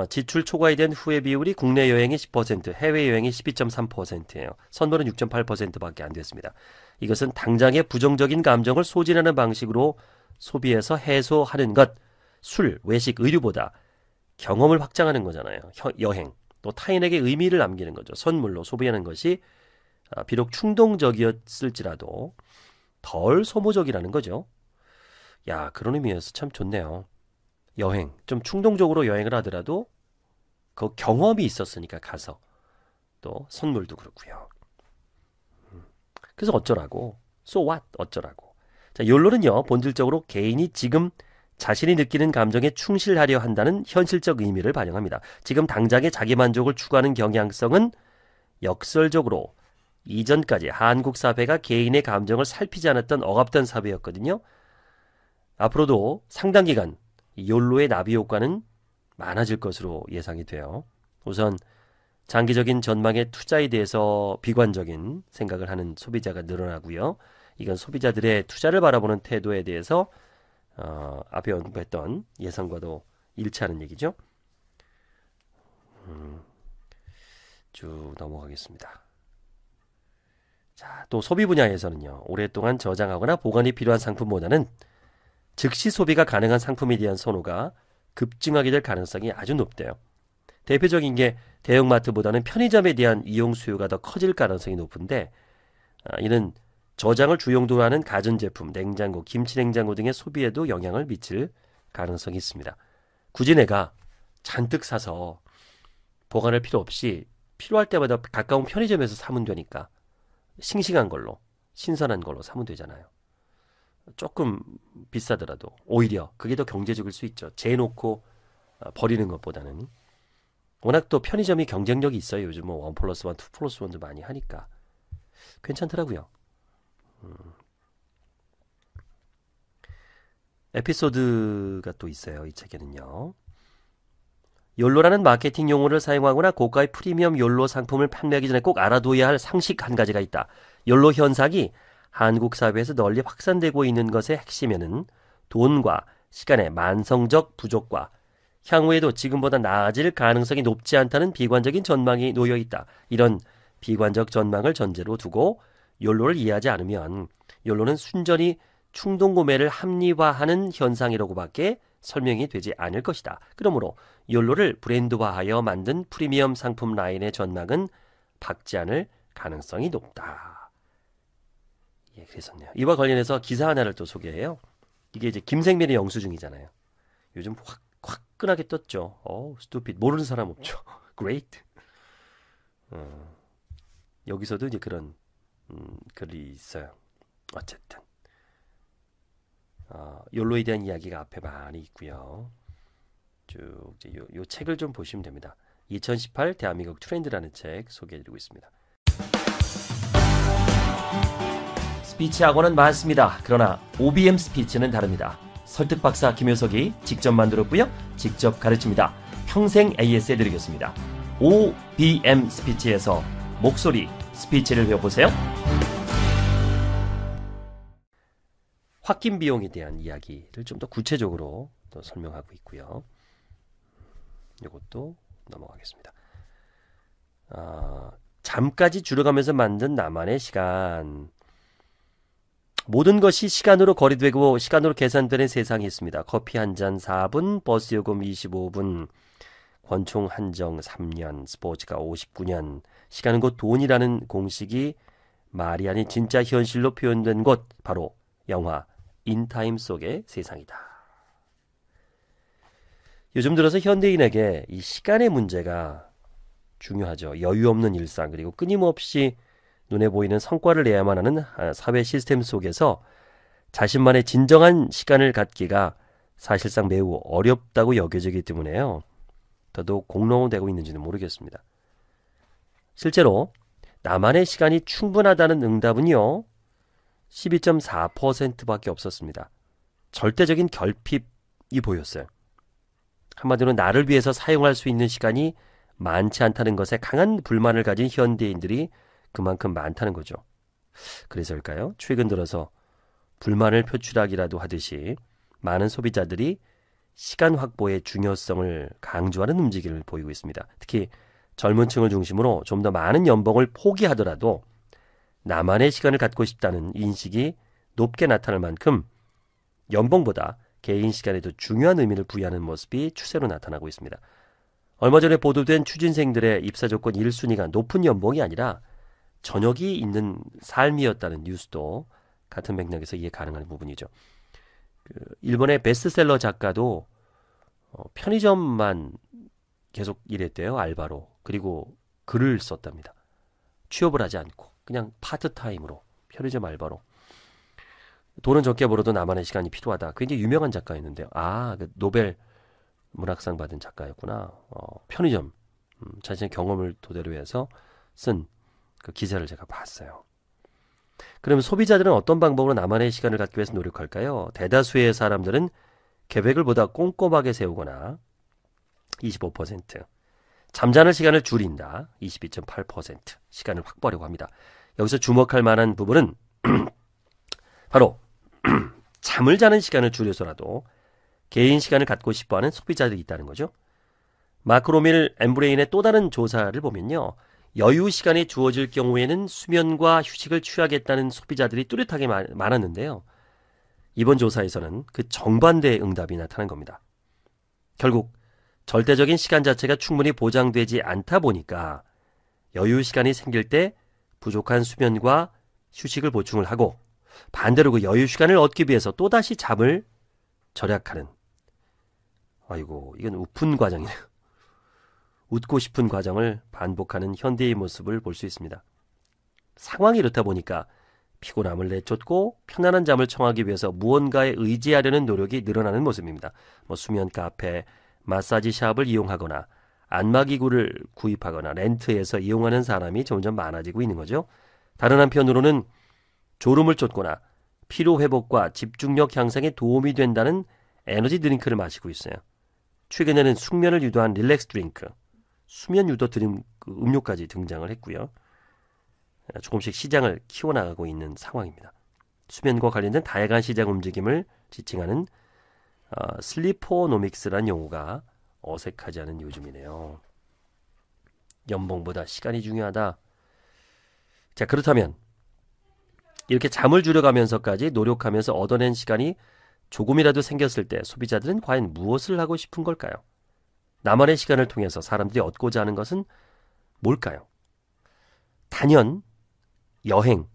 지출 초과에 대한 후회 비율이 국내 여행이 10%, 해외 여행이 12.3%예요. 선물은 6.8%밖에 안 됐습니다. 이것은 당장의 부정적인 감정을 소진하는 방식으로 소비에서 해소하는 것, 술, 외식, 의류보다 경험을 확장하는 거잖아요. 여행, 또 타인에게 의미를 남기는 거죠. 선물로 소비하는 것이 비록 충동적이었을지라도 덜 소모적이라는 거죠. 야, 그런 의미에서 참 좋네요. 여행, 좀 충동적으로 여행을 하더라도 그 경험이 있었으니까 가서 또 선물도 그렇고요. 그래서 어쩌라고, so what, 어쩌라고. 자, 욜로는요 본질적으로 개인이 지금 자신이 느끼는 감정에 충실하려 한다는 현실적 의미를 반영합니다. 지금 당장의 자기만족을 추구하는 경향성은 역설적으로 이전까지 한국 사회가 개인의 감정을 살피지 않았던 억압된 사회였거든요. 앞으로도 상당 기간 욜로의 나비 효과는 많아질 것으로 예상이 돼요. 우선 장기적인 전망의 투자에 대해서 비관적인 생각을 하는 소비자가 늘어나고요. 이건 소비자들의 투자를 바라보는 태도에 대해서 앞에 언급했던 예상과도 일치하는 얘기죠. 쭉 넘어가겠습니다. 자, 또 소비 분야에서는요. 오랫동안 저장하거나 보관이 필요한 상품보다는 즉시 소비가 가능한 상품에 대한 선호가 급증하게 될 가능성이 아주 높대요. 대표적인 게 대형마트보다는 편의점에 대한 이용 수요가 더 커질 가능성이 높은데 이는 저장을 주용도 하는 가전제품, 냉장고, 김치냉장고 등의 소비에도 영향을 미칠 가능성이 있습니다. 굳이 내가 잔뜩 사서 보관할 필요 없이 필요할 때마다 가까운 편의점에서 사면 되니까 싱싱한 걸로, 신선한 걸로 사면 되잖아요. 조금 비싸더라도 오히려 그게 더 경제적일 수 있죠. 재놓고 버리는 것보다는. 워낙 또 편의점이 경쟁력이 있어요. 요즘 뭐 1+1, 2+1도 많이 하니까 괜찮더라고요. 에피소드가 또 있어요. 이 책에는요. 욜로라는 마케팅 용어를 사용하거나 고가의 프리미엄 욜로 상품을 판매하기 전에 꼭 알아둬야 할 상식 한 가지가 있다. 욜로 현상이 한국 사회에서 널리 확산되고 있는 것의 핵심에는 돈과 시간의 만성적 부족과 향후에도 지금보다 나아질 가능성이 높지 않다는 비관적인 전망이 놓여 있다. 이런 비관적 전망을 전제로 두고 욜로를 이해하지 않으면 욜로는 순전히 충동구매를 합리화하는 현상이라고밖에 설명이 되지 않을 것이다. 그러므로 욜로를 브랜드화하여 만든 프리미엄 상품 라인의 전망은 박지 않을 가능성이 높다. 예, 그랬었네요. 이와 관련해서 기사 하나를 또 소개해요. 이게 이제 김생민의 영수증이잖아요. 요즘 화끈하게 떴죠. 스투핏 모르는 사람 없죠. Great. 여기서도 이제 그런 글이 있어요. 어쨌든 욜로에 대한 이야기가 앞에 많이 있고요. 쭉 이제 요 책을 좀 보시면 됩니다. 2018 대한민국 트렌드라는 책 소개해드리고 있습니다. 스피치 학원은 많습니다. 그러나 OBM 스피치는 다릅니다. 설득 박사 김효석이 직접 만들었고요. 직접 가르칩니다. 평생 AS 해드리겠습니다. OBM 스피치에서 목소리 스피치를 배워보세요. 확긴 비용에 대한 이야기를 좀 더 구체적으로 또 설명하고 있고요. 이것도 넘어가겠습니다. 잠까지 줄여가면서 만든 나만의 시간. 모든 것이 시간으로 거래되고 시간으로 계산되는 세상이 있습니다. 커피 한 잔 4분, 버스 요금 25분, 권총 한정 3년, 스포츠가 59년. 시간은 곧 돈이라는 공식이 말이 아닌 진짜 현실로 표현된 곳, 바로 영화 인타임 속의 세상이다. 요즘 들어서 현대인에게 이 시간의 문제가 중요하죠. 여유 없는 일상, 그리고 끊임없이 눈에 보이는 성과를 내야만 하는 사회 시스템 속에서 자신만의 진정한 시간을 갖기가 사실상 매우 어렵다고 여겨지기 때문에요. 더더욱 공론화되고 있는지는 모르겠습니다. 실제로 나만의 시간이 충분하다는 응답은요. 12.4%밖에 없었습니다. 절대적인 결핍이 보였어요. 한마디로 나를 위해서 사용할 수 있는 시간이 많지 않다는 것에 강한 불만을 가진 현대인들이 그만큼 많다는 거죠. 그래서일까요? 최근 들어서 불만을 표출하기라도 하듯이 많은 소비자들이 시간 확보의 중요성을 강조하는 움직임을 보이고 있습니다. 특히 젊은 층을 중심으로 좀 더 많은 연봉을 포기하더라도 나만의 시간을 갖고 싶다는 인식이 높게 나타날 만큼 연봉보다 개인 시간에 더 중요한 의미를 부여하는 모습이 추세로 나타나고 있습니다. 얼마 전에 보도된 취준생들의 입사 조건 1순위가 높은 연봉이 아니라 저녁이 있는 삶이었다는 뉴스도 같은 맥락에서 이해 가능한 부분이죠. 일본의 베스트셀러 작가도 편의점만 계속 일했대요. 알바로. 그리고 글을 썼답니다. 취업을 하지 않고 그냥 파트타임으로 편의점 알바로. 돈은 적게 벌어도 나만의 시간이 필요하다. 굉장히 유명한 작가였는데요. 그 노벨 문학상 받은 작가였구나. 편의점 자신의 경험을 토대로 해서 쓴 그 기사를 제가 봤어요. 그러면 소비자들은 어떤 방법으로 나만의 시간을 갖기 위해서 노력할까요? 대다수의 사람들은 계획을 보다 꼼꼼하게 세우거나 25%, 잠자는 시간을 줄인다 22.8%, 시간을 확보하려고 합니다. 여기서 주목할 만한 부분은 바로 잠을 자는 시간을 줄여서라도 개인 시간을 갖고 싶어하는 소비자들이 있다는 거죠. 마크 로밀 엠브레인의 또 다른 조사를 보면요. 여유 시간이 주어질 경우에는 수면과 휴식을 취하겠다는 소비자들이 뚜렷하게 많았는데요. 이번 조사에서는 그 정반대의 응답이 나타난 겁니다. 결국 절대적인 시간 자체가 충분히 보장되지 않다 보니까 여유 시간이 생길 때 부족한 수면과 휴식을 보충을 하고, 반대로 그 여유 시간을 얻기 위해서 또다시 잠을 절약하는, 아이고 이건 우픈 과정이네요. 웃고 싶은 과정을 반복하는 현대의 모습을 볼 수 있습니다. 상황이 이렇다 보니까 피곤함을 내쫓고 편안한 잠을 청하기 위해서 무언가에 의지하려는 노력이 늘어나는 모습입니다. 수면 카페, 마사지 샵을 이용하거나 안마기구를 구입하거나 렌트해서 이용하는 사람이 점점 많아지고 있는 거죠. 다른 한편으로는 졸음을 쫓거나 피로 회복과 집중력 향상에 도움이 된다는 에너지 드링크를 마시고 있어요. 최근에는 숙면을 유도한 릴렉스 드링크, 수면 유도 음료까지 등장을 했고요. 조금씩 시장을 키워나가고 있는 상황입니다. 수면과 관련된 다양한 시장 움직임을 지칭하는 슬리퍼노믹스라는 용어가 어색하지 않은 요즘이네요. 연봉보다 시간이 중요하다. 자, 그렇다면 이렇게 잠을 줄여가면서까지 노력하면서 얻어낸 시간이 조금이라도 생겼을 때 소비자들은 과연 무엇을 하고 싶은 걸까요? 나만의 시간을 통해서 사람들이 얻고자 하는 것은 뭘까요? 단연 여행,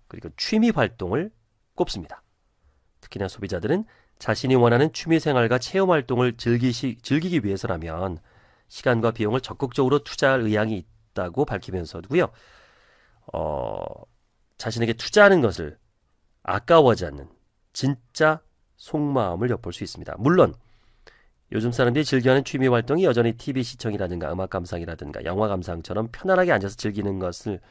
그리고 취미 활동을 꼽습니다. 특히나 소비자들은 자신이 원하는 취미 생활과 체험 활동을 즐기기 위해서라면 시간과 비용을 적극적으로 투자할 의향이 있다고 밝히면서도요, 자신에게 투자하는 것을 아까워하지 않는 진짜 속마음을 엿볼 수 있습니다. 물론 요즘 사람들이 즐겨하는 취미 활동이 여전히 TV 시청이라든가 음악 감상이라든가 영화 감상처럼 편안하게 앉아서 즐기는 것을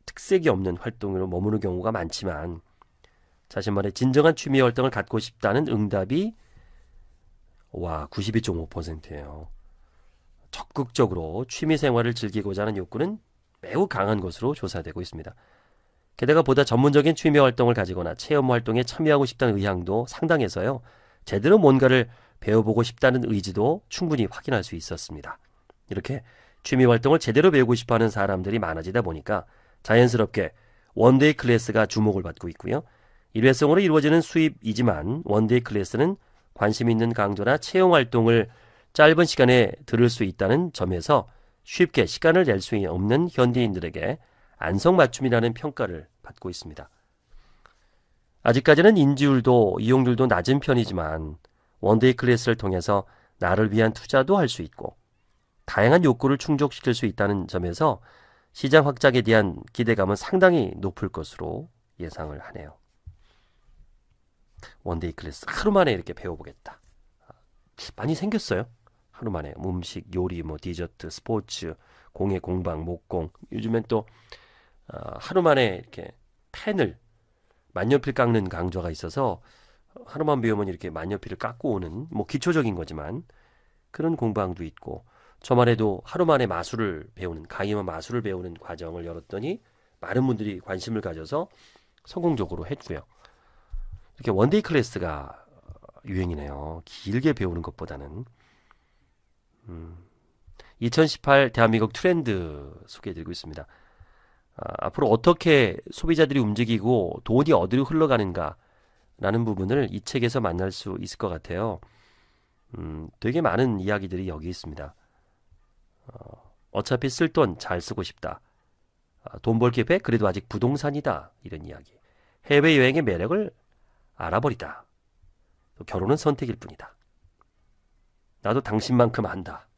특색이 없는 활동으로 머무는 경우가 많지만, 자신만의 진정한 취미 활동을 갖고 싶다는 응답이 92.5%예요. 적극적으로 취미 생활을 즐기고자 하는 욕구는 매우 강한 것으로 조사되고 있습니다. 게다가 보다 전문적인 취미 활동을 가지거나 체험 활동에 참여하고 싶다는 의향도 상당해서요, 제대로 뭔가를 배워보고 싶다는 의지도 충분히 확인할 수 있었습니다. 이렇게 취미 활동을 제대로 배우고 싶어하는 사람들이 많아지다 보니까 자연스럽게 원데이 클래스가 주목을 받고 있고요. 일회성으로 이루어지는 수입이지만 원데이 클래스는 관심 있는 강좌나 체험 활동을 짧은 시간에 들을 수 있다는 점에서 쉽게 시간을 낼 수 없는 현대인들에게 안성맞춤이라는 평가를 받고 있습니다. 아직까지는 인지율도 이용률도 낮은 편이지만 원데이 클래스를 통해서 나를 위한 투자도 할 수 있고 다양한 욕구를 충족시킬 수 있다는 점에서 시장 확장에 대한 기대감은 상당히 높을 것으로 예상을 하네요. 원데이 클래스 하루 만에 이렇게 배워보겠다. 많이 생겼어요. 하루 만에 음식, 요리, 디저트, 스포츠, 공예, 공방, 목공. 요즘엔 또 하루 만에 이렇게 펜을 만년필 깎는 강좌가 있어서 하루만 배우면 이렇게 만년필을 깎고 오는 기초적인 거지만 그런 공방도 있고, 저만 해도 하루 만에 마술을 배우는, 강의와 마술을 배우는 과정을 열었더니 많은 분들이 관심을 가져서 성공적으로 했고요. 이렇게 원데이 클래스가 유행이네요. 길게 배우는 것보다는. 2018 대한민국 트렌드 소개해드리고 있습니다. 앞으로 어떻게 소비자들이 움직이고 돈이 어디로 흘러가는가 라는 부분을 이 책에서 만날 수 있을 것 같아요. 되게 많은 이야기들이 여기 있습니다. 어차피 쓸 돈 잘 쓰고 싶다. 돈 벌 계획 그래도 아직 부동산이다. 이런 이야기. 해외여행의 매력을 알아버리다. 또 결혼은 선택일 뿐이다. 나도 당신만큼 안다.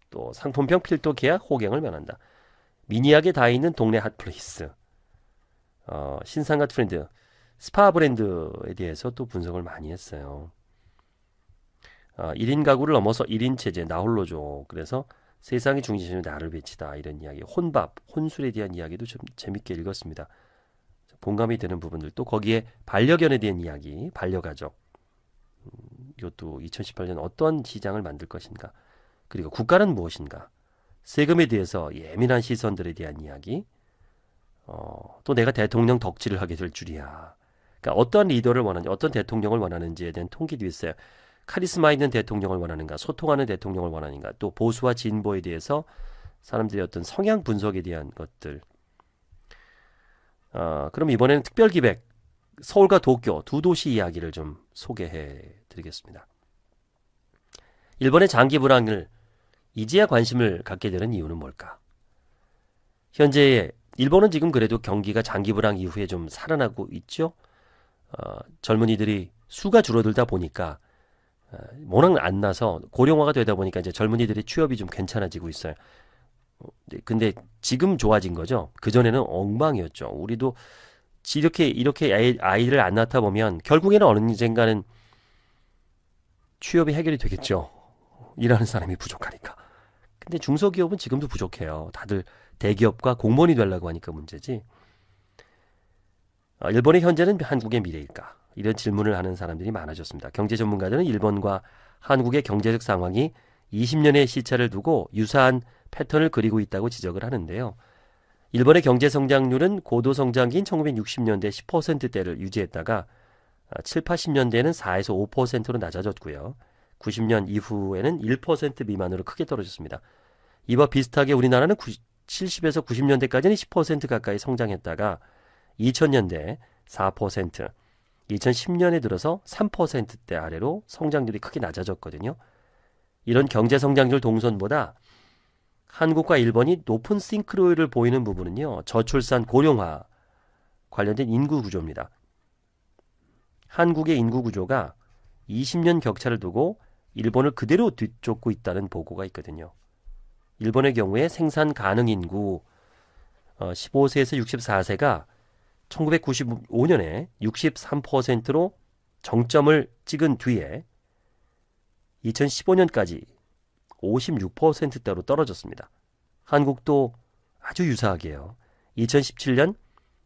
또 상품평 필터 계약 호갱을 면한다. 미니하게 다 있는 동네 핫플레이스. 신상과 트렌드, 스파 브랜드에 대해서 또 분석을 많이 했어요. 1인 가구를 넘어서 1인 체제, 나 홀로죠. 그래서 세상이 중심에 나를 배치다. 이런 이야기. 혼밥, 혼술에 대한 이야기도 좀 재밌게 읽었습니다. 공감이 되는 부분들. 또 거기에 반려견에 대한 이야기, 반려가족. 이것도 2018년 어떤 시장을 만들 것인가. 그리고 국가는 무엇인가. 세금에 대해서 예민한 시선들에 대한 이야기. 또 내가 대통령 덕질을 하게 될 줄이야. 그러니까 어떤 리더를 원하는지, 어떤 대통령을 원하는지에 대한 통계도 있어요. 카리스마 있는 대통령을 원하는가, 소통하는 대통령을 원하는가, 또 보수와 진보에 대해서 사람들의 어떤 성향 분석에 대한 것들. 그럼 이번에는 특별기획 서울과 도쿄 두 도시 이야기를 좀 소개해 드리겠습니다. 일본의 장기 불황을 이제야 관심을 갖게 되는 이유는 뭘까? 현재 일본은 지금 그래도 경기가 장기 불황 이후에 좀 살아나고 있죠. 젊은이들이 수가 줄어들다 보니까 워낙 안 나서 고령화가 되다 보니까 이제 젊은이들의 취업이 좀 괜찮아지고 있어요. 근데 지금 좋아진 거죠. 그전에는 엉망이었죠. 우리도 이렇게 아이를 안 낳다 보면 결국에는 언젠가는 취업이 해결이 되겠죠. 일하는 사람이 부족하니까. 근데 중소기업은 지금도 부족해요. 다들 대기업과 공무원이 되려고 하니까 문제지. 일본의 현재는 한국의 미래일까? 이런 질문을 하는 사람들이 많아졌습니다. 경제 전문가들은 일본과 한국의 경제적 상황이 20년의 시차를 두고 유사한 패턴을 그리고 있다고 지적을 하는데요. 일본의 경제 성장률은 고도 성장기인 1960년대 10%대를 유지했다가 7, 80년대에는 4에서 5%로 낮아졌고요. 90년 이후에는 1% 미만으로 크게 떨어졌습니다. 이와 비슷하게 우리나라는 70에서 90년대까지는 10% 가까이 성장했다가 2000년대 4%, 2010년에 들어서 3%대 아래로 성장률이 크게 낮아졌거든요. 이런 경제 성장률 동선보다 한국과 일본이 높은 싱크로율을 보이는 부분은요. 저출산 고령화 관련된 인구 구조입니다. 한국의 인구 구조가 20년 격차를 두고 일본을 그대로 뒤쫓고 있다는 보고가 있거든요. 일본의 경우에 생산 가능 인구 15세에서 64세가 1995년에 63%로 정점을 찍은 뒤에 2015년까지 56%대로 떨어졌습니다. 한국도 아주 유사하게요. 2017년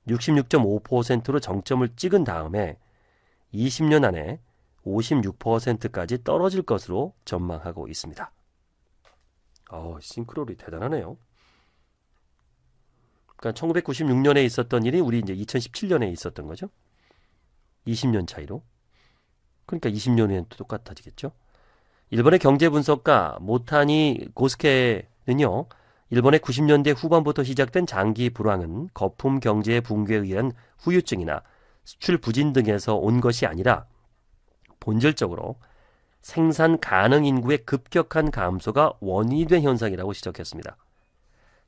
66.5%로 정점을 찍은 다음에 20년 안에 56%까지 떨어질 것으로 전망하고 있습니다. 싱크로율이 대단하네요. 그러니까 1996년에 있었던 일이 우리 이제 2017년에 있었던 거죠. 20년 차이로. 그러니까 20년 후에는 똑같아지겠죠. 일본의 경제 분석가 모타니 고스케는요. 일본의 90년대 후반부터 시작된 장기 불황은 거품 경제의 붕괴에 의한 후유증이나 수출 부진 등에서 온 것이 아니라 본질적으로 생산 가능 인구의 급격한 감소가 원인이 된 현상이라고 지적했습니다.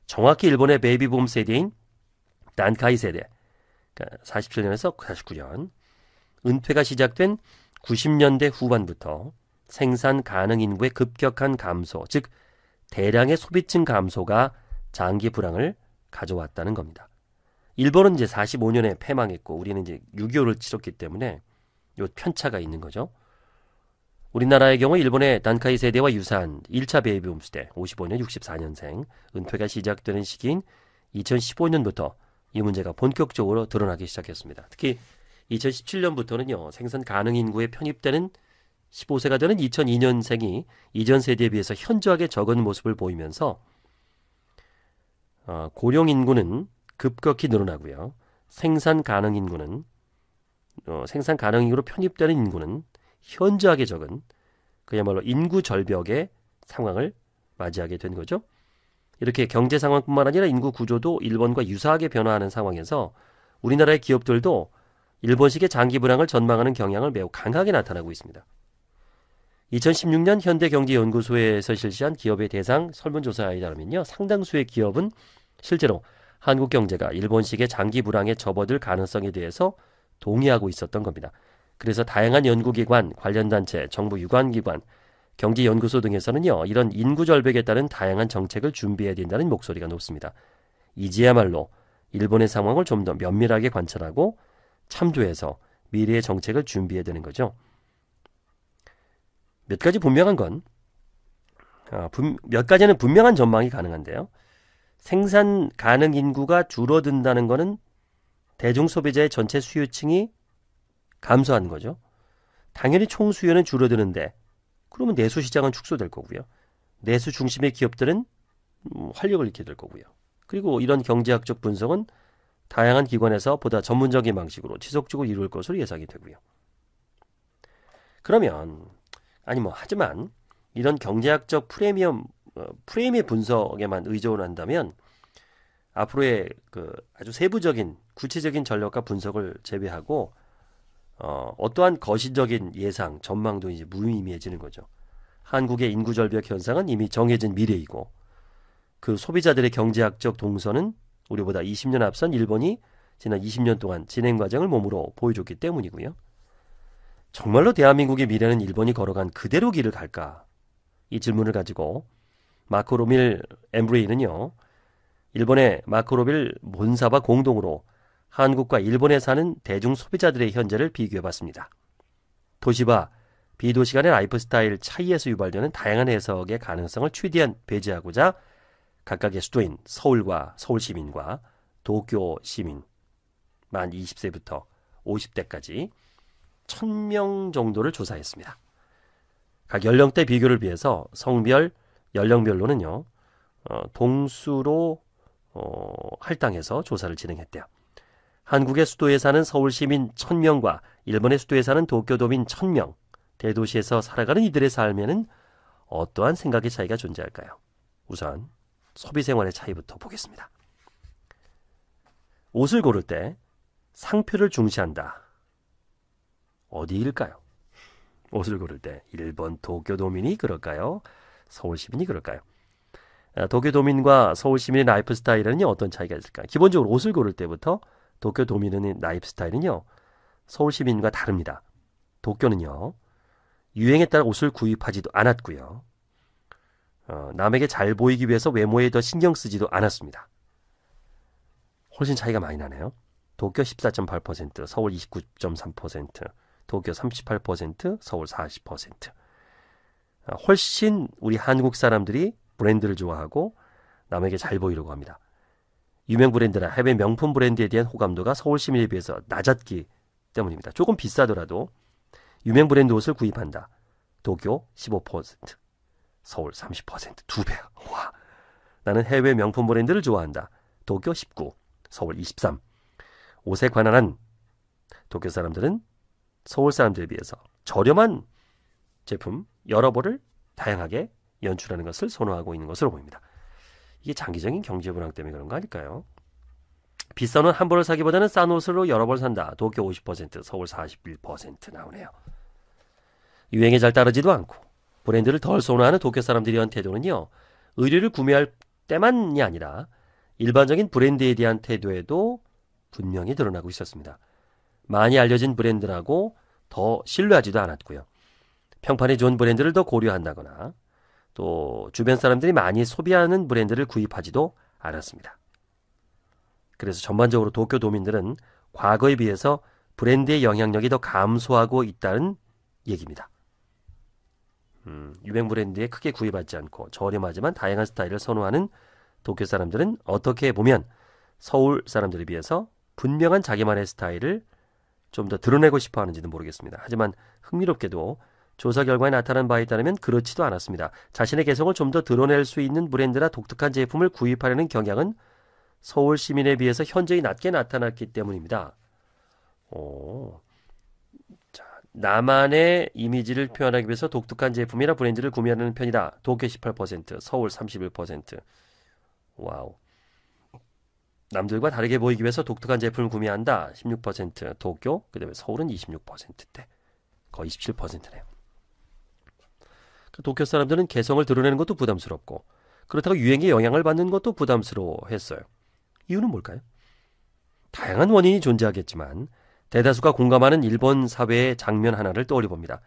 정확히 일본의 베이비붐 세대인 단카이 세대, 그러니까 47년에서 49년, 은퇴가 시작된 90년대 후반부터 생산 가능 인구의 급격한 감소, 즉 대량의 소비층 감소가 장기 불황을 가져왔다는 겁니다. 일본은 이제 45년에 패망했고 우리는 이제 6.25를 치렀기 때문에 요 편차가 있는 거죠. 우리나라의 경우 일본의 단카이 세대와 유사한 1차 베이비붐 세대 55년 64년생 은퇴가 시작되는 시기인 2015년부터 이 문제가 본격적으로 드러나기 시작했습니다. 특히 2017년부터는요. 생산 가능 인구에 편입되는 15세가 되는 2002년생이 이전 세대에 비해서 현저하게 적은 모습을 보이면서 고령 인구는 급격히 늘어나고요. 생산 가능 인구로 편입되는 인구는 현저하게 적은 그야말로 인구 절벽의 상황을 맞이하게 된 거죠. 이렇게 경제 상황뿐만 아니라 인구 구조도 일본과 유사하게 변화하는 상황에서 우리나라의 기업들도 일본식의 장기 불황을 전망하는 경향을 매우 강하게 나타나고 있습니다. 2016년 현대경제연구소에서 실시한 기업의 대상 설문조사에 따르면요. 상당수의 기업은 실제로 한국 경제가 일본식의 장기 불황에 접어들 가능성에 대해서 동의하고 있었던 겁니다. 그래서 다양한 연구기관, 관련 단체, 정부 유관기관, 경제연구소 등에서는요. 이런 인구 절벽에 따른 다양한 정책을 준비해야 된다는 목소리가 높습니다. 이제야말로 일본의 상황을 좀 더 면밀하게 관찰하고 참조해서 미래의 정책을 준비해야 되는 거죠. 몇 가지 분명한 건 몇 가지는 분명한 전망이 가능한데요. 생산 가능 인구가 줄어든다는 것은 대중 소비자의 전체 수요층이 감소하는 거죠. 당연히 총 수요는 줄어드는데 그러면 내수 시장은 축소될 거고요. 내수 중심의 기업들은 활력을 잃게 될 거고요. 그리고 이런 경제학적 분석은 다양한 기관에서 보다 전문적인 방식으로 지속적으로 이룰 것으로 예상이 되고요. 그러면 하지만 이런 경제학적 프리미엄 프레임의 분석에만 의존을 한다면 앞으로의 그 아주 세부적인 구체적인 전력과 분석을 제외하고 어떠한 거시적인 예상, 전망도 이제 무의미해지는 거죠. 한국의 인구 절벽 현상은 이미 정해진 미래이고 그 소비자들의 경제학적 동선은 우리보다 20년 앞선 일본이 지난 20년 동안 진행 과정을 몸으로 보여줬기 때문이고요. 정말로 대한민국의 미래는 일본이 걸어간 그대로 길을 갈까? 이 질문을 가지고 마크 로밀 엠브레이는요. 일본의 마크 로밀 본사와 공동으로 한국과 일본에 사는 대중 소비자들의 현재를 비교해봤습니다. 도시와 비도시 간의 라이프 스타일 차이에서 유발되는 다양한 해석의 가능성을 최대한 배제하고자 각각의 수도인 서울과 서울 시민과 도쿄 시민 만 20세부터 50대까지 1000명 정도를 조사했습니다. 각 연령대 비교를 위해서 성별, 연령별로는요. 동수로 할당해서 조사를 진행했대요. 한국의 수도에 사는 서울 시민 1000명과 일본의 수도에 사는 도쿄도민 1000명, 대도시에서 살아가는 이들의 삶에는 어떠한 생각의 차이가 존재할까요? 우선 소비생활의 차이부터 보겠습니다. 옷을 고를 때 상표를 중시한다. 어디일까요? 옷을 고를 때 일본 도쿄도민이 그럴까요? 서울 시민이 그럴까요? 도쿄도민과 서울 시민의 라이프 스타일에는 어떤 차이가 있을까요? 기본적으로 옷을 고를 때부터 도쿄도민의 라이프 스타일은요. 서울 시민과 다릅니다. 도쿄는요. 유행에 따라 옷을 구입하지도 않았고요. 남에게 잘 보이기 위해서 외모에 더 신경 쓰지도 않았습니다. 훨씬 차이가 많이 나네요. 도쿄 14.8%, 서울 29.3%, 도쿄 38%, 서울 40%. 훨씬 우리 한국 사람들이 브랜드를 좋아하고 남에게 잘 보이려고 합니다. 유명 브랜드나 해외 명품 브랜드에 대한 호감도가 서울 시민에 비해서 낮았기 때문입니다. 조금 비싸더라도 유명 브랜드 옷을 구입한다. 도쿄 15%, 서울 30%, 2배. 와, 나는 해외 명품 브랜드를 좋아한다. 도쿄 19, 서울 23. 옷에 관한 한 도쿄 사람들은 서울 사람들에 비해서 저렴한 제품 여러 벌을 다양하게 연출하는 것을 선호하고 있는 것으로 보입니다. 이게 장기적인 경제 불황 때문에 그런 거 아닐까요? 비싼 옷 한 벌을 사기보다는 싼 옷으로 여러 벌 산다. 도쿄 50%, 서울 41% 나오네요. 유행에 잘 따르지도 않고 브랜드를 덜 선호하는 도쿄 사람들의 한 태도는요. 의류를 구매할 때만이 아니라 일반적인 브랜드에 대한 태도에도 분명히 드러나고 있었습니다. 많이 알려진 브랜드라고 더 신뢰하지도 않았고요. 평판이 좋은 브랜드를 더 고려한다거나 또 주변 사람들이 많이 소비하는 브랜드를 구입하지도 않았습니다. 그래서 전반적으로 도쿄 도민들은 과거에 비해서 브랜드의 영향력이 더 감소하고 있다는 얘기입니다. 유명 브랜드에 크게 구입하지 않고 저렴하지만 다양한 스타일을 선호하는 도쿄 사람들은 어떻게 보면 서울 사람들에 비해서 분명한 자기만의 스타일을 좀 더 드러내고 싶어 하는지는 모르겠습니다. 하지만 흥미롭게도 조사 결과에 나타난 바에 따르면 그렇지도 않았습니다. 자신의 개성을 좀 더 드러낼 수 있는 브랜드나 독특한 제품을 구입하려는 경향은 서울 시민에 비해서 현저히 낮게 나타났기 때문입니다. 자, 나만의 이미지를 표현하기 위해서 독특한 제품이나 브랜드를 구매하는 편이다. 도쿄 18%, 서울 31%. 와우. 남들과 다르게 보이기 위해서 독특한 제품을 구매한다. 16% 도쿄, 그 다음에 서울은 26%대. 거의 27%네요. 도쿄 사람들은 개성을 드러내는 것도 부담스럽고 그렇다고 유행에 영향을 받는 것도 부담스러워했어요. 이유는 뭘까요? 다양한 원인이 존재하겠지만 대다수가 공감하는 일본 사회의 장면 하나를 떠올려 봅니다.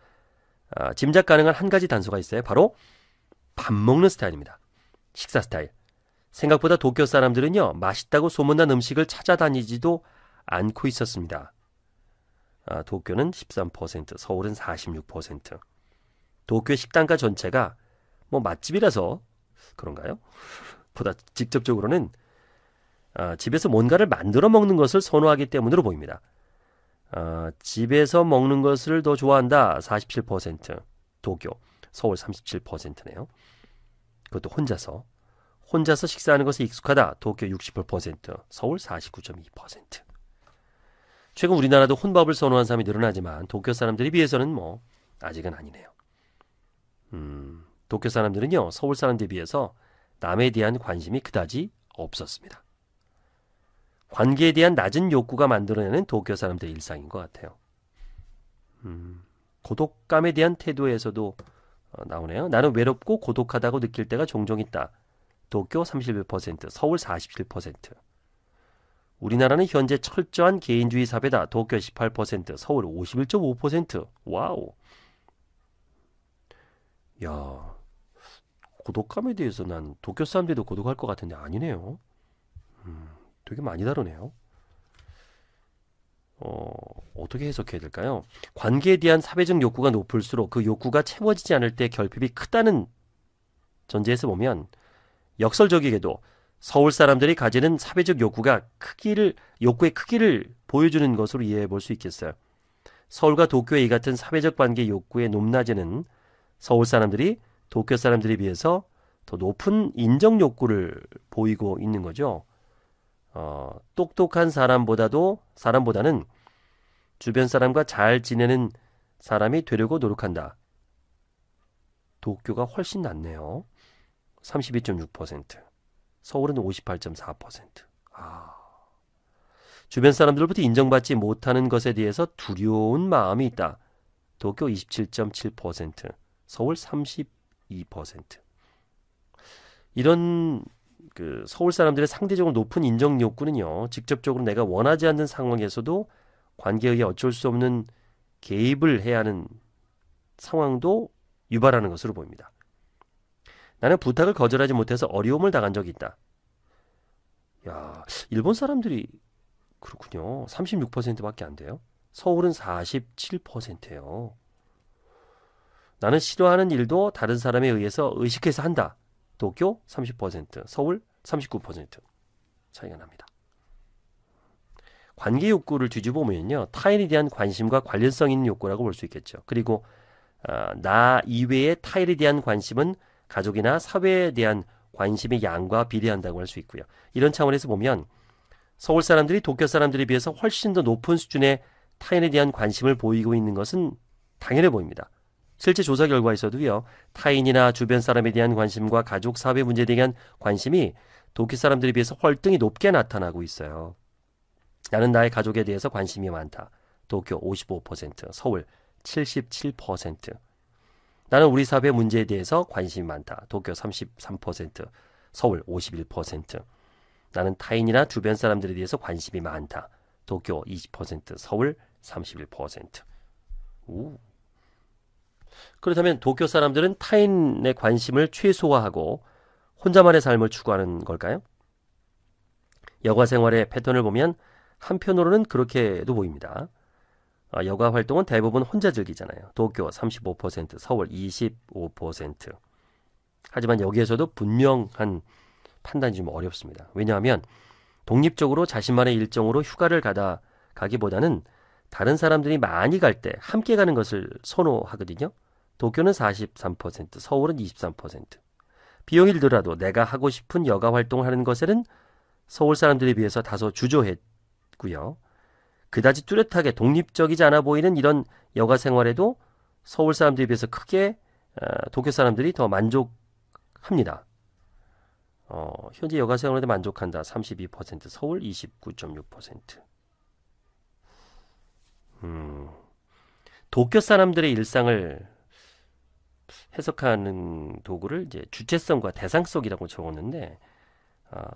짐작 가능한 한 가지 단서가 있어요. 바로 밥 먹는 스타일입니다. 식사 스타일. 생각보다 도쿄 사람들은요, 맛있다고 소문난 음식을 찾아다니지도 않고 있었습니다. 도쿄는 13%, 서울은 46%. 도쿄의 식단가 전체가 맛집이라서 그런가요? 보다 직접적으로는 집에서 뭔가를 만들어 먹는 것을 선호하기 때문으로 보입니다. 집에서 먹는 것을 더 좋아한다. 47%. 도쿄, 서울 37%네요. 그것도 혼자서 식사하는 것에 익숙하다. 도쿄 68%, 서울 49.2%. 최근 우리나라도 혼밥을 선호하는 사람이 늘어나지만 도쿄 사람들에 비해서는 아직은 아니네요. 도쿄 사람들은요, 서울 사람들에 비해서 남에 대한 관심이 그다지 없었습니다. 관계에 대한 낮은 욕구가 만들어내는 도쿄 사람들의 일상인 것 같아요. 고독감에 대한 태도에서도 나오네요. 나는 외롭고 고독하다고 느낄 때가 종종 있다. 도쿄 31%, 서울 47%. 우리나라는 현재 철저한 개인주의 사회다. 도쿄 18%, 서울 51.5%. 와우. 야, 고독감에 대해서 난 도쿄 사람들도 고독할 것 같은데 아니네요. 되게 많이 다르네요. 어떻게 해석해야 될까요? 관계에 대한 사회적 욕구가 높을수록 그 욕구가 채워지지 않을 때 결핍이 크다는 전제에서 보면 역설적이게도 서울 사람들이 가지는 사회적 욕구의 크기를 보여주는 것으로 이해해 볼 수 있겠어요. 서울과 도쿄의 이 같은 사회적 관계 욕구의 높낮이는 서울 사람들이 도쿄 사람들에 비해서 더 높은 인정 욕구를 보이고 있는 거죠. 똑똑한 사람보다는 주변 사람과 잘 지내는 사람이 되려고 노력한다. 도쿄가 훨씬 낫네요. 32.6%. 서울은 58.4%. 주변 사람들로부터 인정받지 못하는 것에 대해서 두려운 마음이 있다. 도쿄 27.7%. 서울 32%. 이런 서울 사람들의 상대적으로 높은 인정 욕구는요, 직접적으로 내가 원하지 않는 상황에서도 관계에 의해 어쩔 수 없는 개입을 해야 하는 상황도 유발하는 것으로 보입니다. 나는 부탁을 거절하지 못해서 어려움을 당한 적이 있다. 야, 일본 사람들이 그렇군요. 36%밖에 안 돼요. 서울은 47%예요. 나는 싫어하는 일도 다른 사람에 의해서 의식해서 한다. 도쿄 30%, 서울 39% 차이가 납니다. 관계 욕구를 뒤집어 보면요, 타인에 대한 관심과 관련성 있는 욕구라고 볼 수 있겠죠. 그리고 나 이외의 타인에 대한 관심은 가족이나 사회에 대한 관심의 양과 비례한다고 할 수 있고요. 이런 차원에서 보면 서울 사람들이 도쿄 사람들에 비해서 훨씬 더 높은 수준의 타인에 대한 관심을 보이고 있는 것은 당연해 보입니다. 실제 조사 결과에서도요, 타인이나 주변 사람에 대한 관심과 가족, 사회 문제에 대한 관심이 도쿄 사람들에 비해서 월등히 높게 나타나고 있어요. 나는 나의 가족에 대해서 관심이 많다. 도쿄 55%, 서울 77%. 나는 우리 사회 문제에 대해서 관심이 많다. 도쿄 33%, 서울 51%. 나는 타인이나 주변 사람들에 대해서 관심이 많다. 도쿄 20%, 서울 31%. 오. 그렇다면 도쿄 사람들은 타인의 관심을 최소화하고 혼자만의 삶을 추구하는 걸까요? 여가 생활의 패턴을 보면 한편으로는 그렇게도 보입니다. 여가 활동은 대부분 혼자 즐기잖아요. 도쿄 35%, 서울 25%. 하지만 여기에서도 분명한 판단이 좀 어렵습니다. 왜냐하면 독립적으로 자신만의 일정으로 휴가를 가기보다는 다른 사람들이 많이 갈 때 함께 가는 것을 선호하거든요. 도쿄는 43%, 서울은 23%. 비용이 들더라도 내가 하고 싶은 여가 활동을 하는 것에는 서울 사람들에 비해서 다소 주저했고요. 그다지 뚜렷하게 독립적이지 않아 보이는 이런 여가 생활에도 서울 사람들에 비해서 크게 도쿄 사람들이 더 만족합니다. 현재 여가 생활에 만족한다. 32%, 서울 29.6%. 도쿄 사람들의 일상을 해석하는 도구를 이제 주체성과 대상성이라고 적었는데,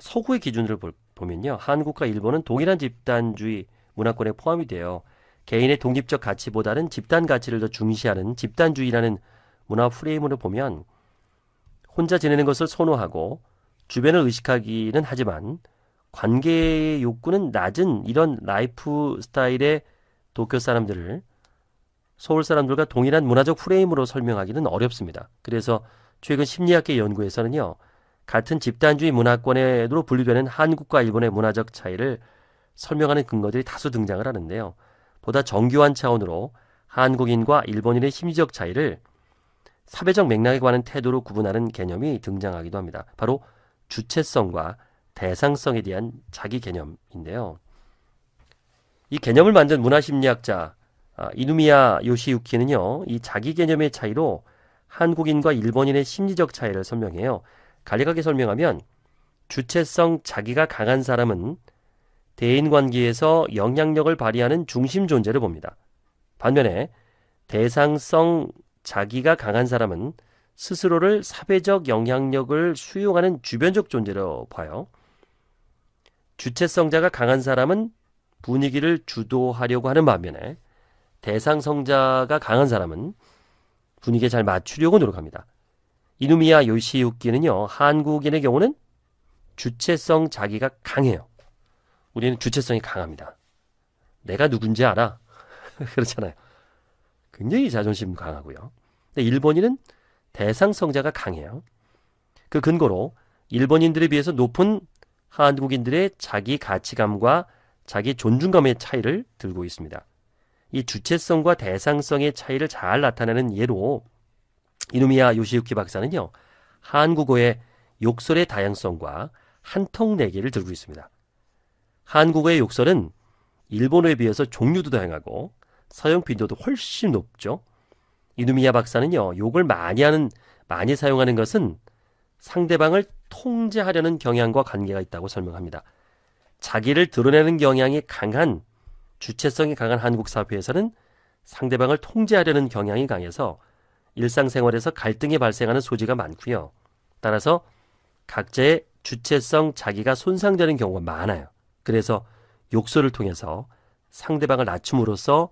서구의 기준을 보면요, 한국과 일본은 동일한 집단주의 문화권에 포함이 돼요. 개인의 독립적 가치보다는 집단 가치를 더 중시하는 집단주의라는 문화 프레임으로 보면 혼자 지내는 것을 선호하고 주변을 의식하기는 하지만 관계의 욕구는 낮은 이런 라이프 스타일의 도쿄 사람들을 서울 사람들과 동일한 문화적 프레임으로 설명하기는 어렵습니다. 그래서 최근 심리학계 연구에서는요, 같은 집단주의 문화권으로 분류되는 한국과 일본의 문화적 차이를 설명하는 근거들이 다수 등장을 하는데요. 보다 정교한 차원으로 한국인과 일본인의 심리적 차이를 사회적 맥락에 관한 태도로 구분하는 개념이 등장하기도 합니다. 바로 주체성과 대상성에 대한 자기 개념인데요. 이 개념을 만든 문화심리학자 이누미야 요시유키는요, 이 자기 개념의 차이로 한국인과 일본인의 심리적 차이를 설명해요. 간략하게 설명하면 주체성 자기가 강한 사람은 대인관계에서 영향력을 발휘하는 중심 존재를 봅니다. 반면에 대상성 자기가 강한 사람은 스스로를 사회적 영향력을 수용하는 주변적 존재로 봐요. 주체성자가 강한 사람은 분위기를 주도하려고 하는 반면에 대상성자가 강한 사람은 분위기에 잘 맞추려고 노력합니다. 이누미야 요시유키는요, 한국인의 경우는 주체성 자기가 강해요. 우리는 주체성이 강합니다. 내가 누군지 알아? 그렇잖아요. 굉장히 자존심 강하고요. 근데 일본인은 대상성자가 강해요. 그 근거로 일본인들에 비해서 높은 한국인들의 자기 가치감과 자기 존중감의 차이를 들고 있습니다. 이 주체성과 대상성의 차이를 잘 나타내는 예로 이누미야 요시유키 박사는요, 한국어의 욕설의 다양성과 한턱내기를 들고 있습니다. 한국어의 욕설은 일본어에 비해서 종류도 다양하고 사용 빈도도 훨씬 높죠. 이누미야 박사는요, 욕을 많이 사용하는 것은 상대방을 통제하려는 경향과 관계가 있다고 설명합니다. 자기를 드러내는 경향이 강한, 주체성이 강한 한국 사회에서는 상대방을 통제하려는 경향이 강해서 일상생활에서 갈등이 발생하는 소지가 많고요. 따라서 각자의 주체성 자기가 손상되는 경우가 많아요. 그래서 욕설을 통해서 상대방을 낮춤으로써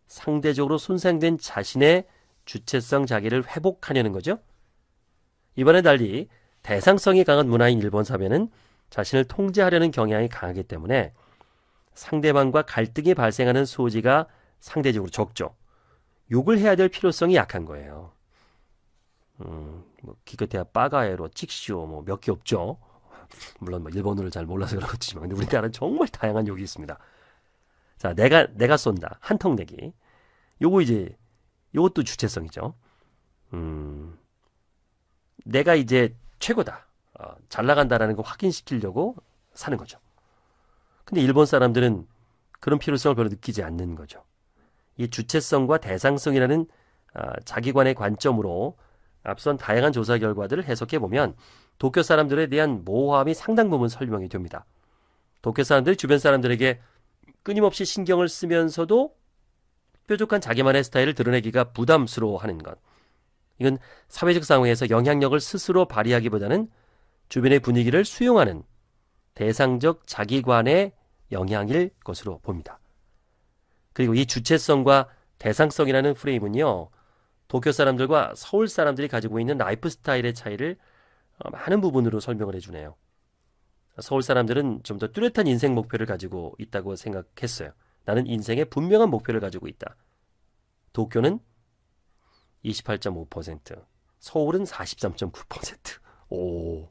상대적으로 손상된 자신의 주체성 자기를 회복하려는 거죠. 이번에 달리 대상성이 강한 문화인 일본 사회는 자신을 통제하려는 경향이 강하기 때문에 상대방과 갈등이 발생하는 소지가 상대적으로 적죠. 욕을 해야 될 필요성이 약한 거예요. 기껏해야 빠가에로 찍시오 뭐 몇 개 없죠. 물론 뭐 일본어를 잘 몰라서 그렇지만 근데 우리나라는 정말 다양한 욕이 있습니다. 자, 내가 쏜다. 한턱내기. 요것도 주체성이죠. 내가 이제 최고다. 잘 나간다라는 거 확인시키려고 사는 거죠. 근데 일본 사람들은 그런 필요성을 별로 느끼지 않는 거죠. 이 주체성과 대상성이라는 자기관의 관점으로 앞선 다양한 조사 결과들을 해석해 보면 도쿄 사람들에 대한 모호함이 상당 부분 설명이 됩니다. 도쿄 사람들이 주변 사람들에게 끊임없이 신경을 쓰면서도 뾰족한 자기만의 스타일을 드러내기가 부담스러워하는 것. 이건 사회적 상황에서 영향력을 스스로 발휘하기보다는 주변의 분위기를 수용하는 대상적 자기관의 영향일 것으로 봅니다. 그리고 이 주체성과 대상성이라는 프레임은요, 도쿄 사람들과 서울 사람들이 가지고 있는 라이프 스타일의 차이를 많은 부분으로 설명을 해주네요. 서울 사람들은 좀 더 뚜렷한 인생 목표를 가지고 있다고 생각했어요. 나는 인생에 분명한 목표를 가지고 있다. 도쿄는 28.5%, 서울은 43.9%. 오,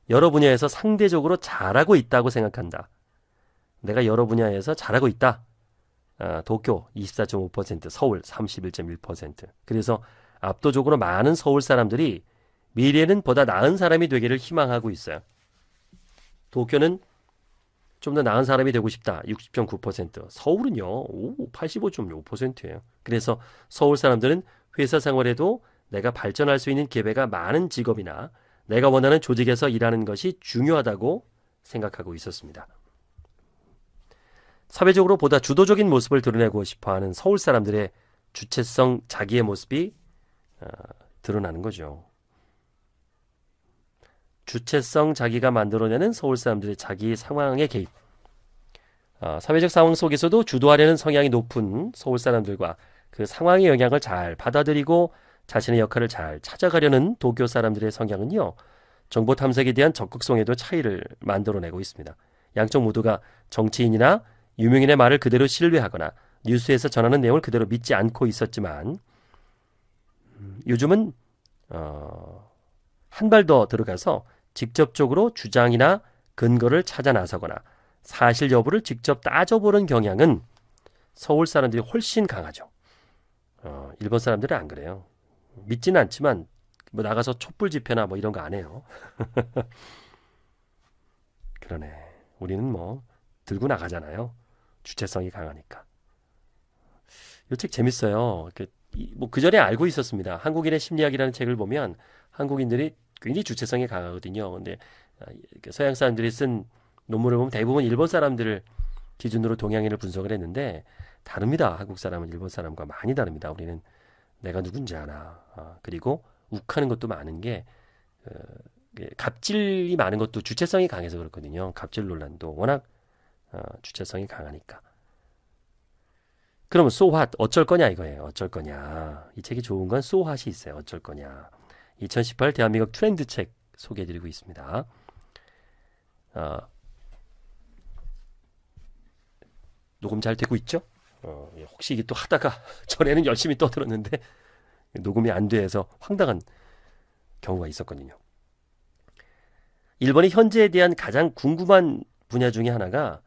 여러 분야에서 상대적으로 잘하고 있다고 생각한다. 내가 여러 분야에서 잘하고 있다. 도쿄 24.5%, 서울 31.1%. 그래서 압도적으로 많은 서울 사람들이 미래에는 보다 나은 사람이 되기를 희망하고 있어요. 도쿄는 좀 더 나은 사람이 되고 싶다. 60.9%. 서울은요, 85.5%예요. 그래서 서울 사람들은 회사 생활에도 내가 발전할 수 있는 기회가 많은 직업이나 내가 원하는 조직에서 일하는 것이 중요하다고 생각하고 있었습니다. 사회적으로 보다 주도적인 모습을 드러내고 싶어하는 서울 사람들의 주체성 자기의 모습이 드러나는 거죠. 주체성 자기가 만들어내는 서울 사람들의 자기 상황의 개입. 사회적 상황 속에서도 주도하려는 성향이 높은 서울 사람들과 그 상황의 영향을 잘 받아들이고 자신의 역할을 잘 찾아가려는 도쿄 사람들의 성향은요, 정보 탐색에 대한 적극성에도 차이를 만들어내고 있습니다. 양쪽 모두가 정치인이나 유명인의 말을 그대로 신뢰하거나 뉴스에서 전하는 내용을 그대로 믿지 않고 있었지만 요즘은 한 발 더 들어가서 직접적으로 주장이나 근거를 찾아 나서거나 사실 여부를 직접 따져보는 경향은 서울 사람들이 훨씬 강하죠. 일본 사람들은 안 그래요. 믿지는 않지만 뭐 나가서 촛불 집회나 뭐 이런 거 안 해요. 그러네. 우리는 뭐 들고 나가잖아요. 주체성이 강하니까. 이 책 재밌어요. 뭐 그전에 알고 있었습니다. 한국인의 심리학이라는 책을 보면 한국인들이 굉장히 주체성이 강하거든요. 근데 서양 사람들이 쓴 논문을 보면 대부분 일본 사람들을 기준으로 동양인을 분석을 했는데 다릅니다. 한국 사람은 일본 사람과 많이 다릅니다. 우리는 내가 누군지 알아. 그리고 욱하는 것도 많은 게 갑질이 많은 것도 주체성이 강해서 그렇거든요. 갑질 논란도 워낙 주체성이 강하니까. 그러면 so what? 어쩔 거냐 이거예요. 어쩔 거냐. 이 책이 좋은 건 so what이 있어요. 어쩔 거냐. 2018 대한민국 트렌드 책 소개해드리고 있습니다. 녹음 잘 되고 있죠? 혹시 이게 또 하다가 전에는 열심히 떠들었는데 녹음이 안 돼서 황당한 경우가 있었거든요. 일본의 현재에 대한 가장 궁금한 분야 중에 하나가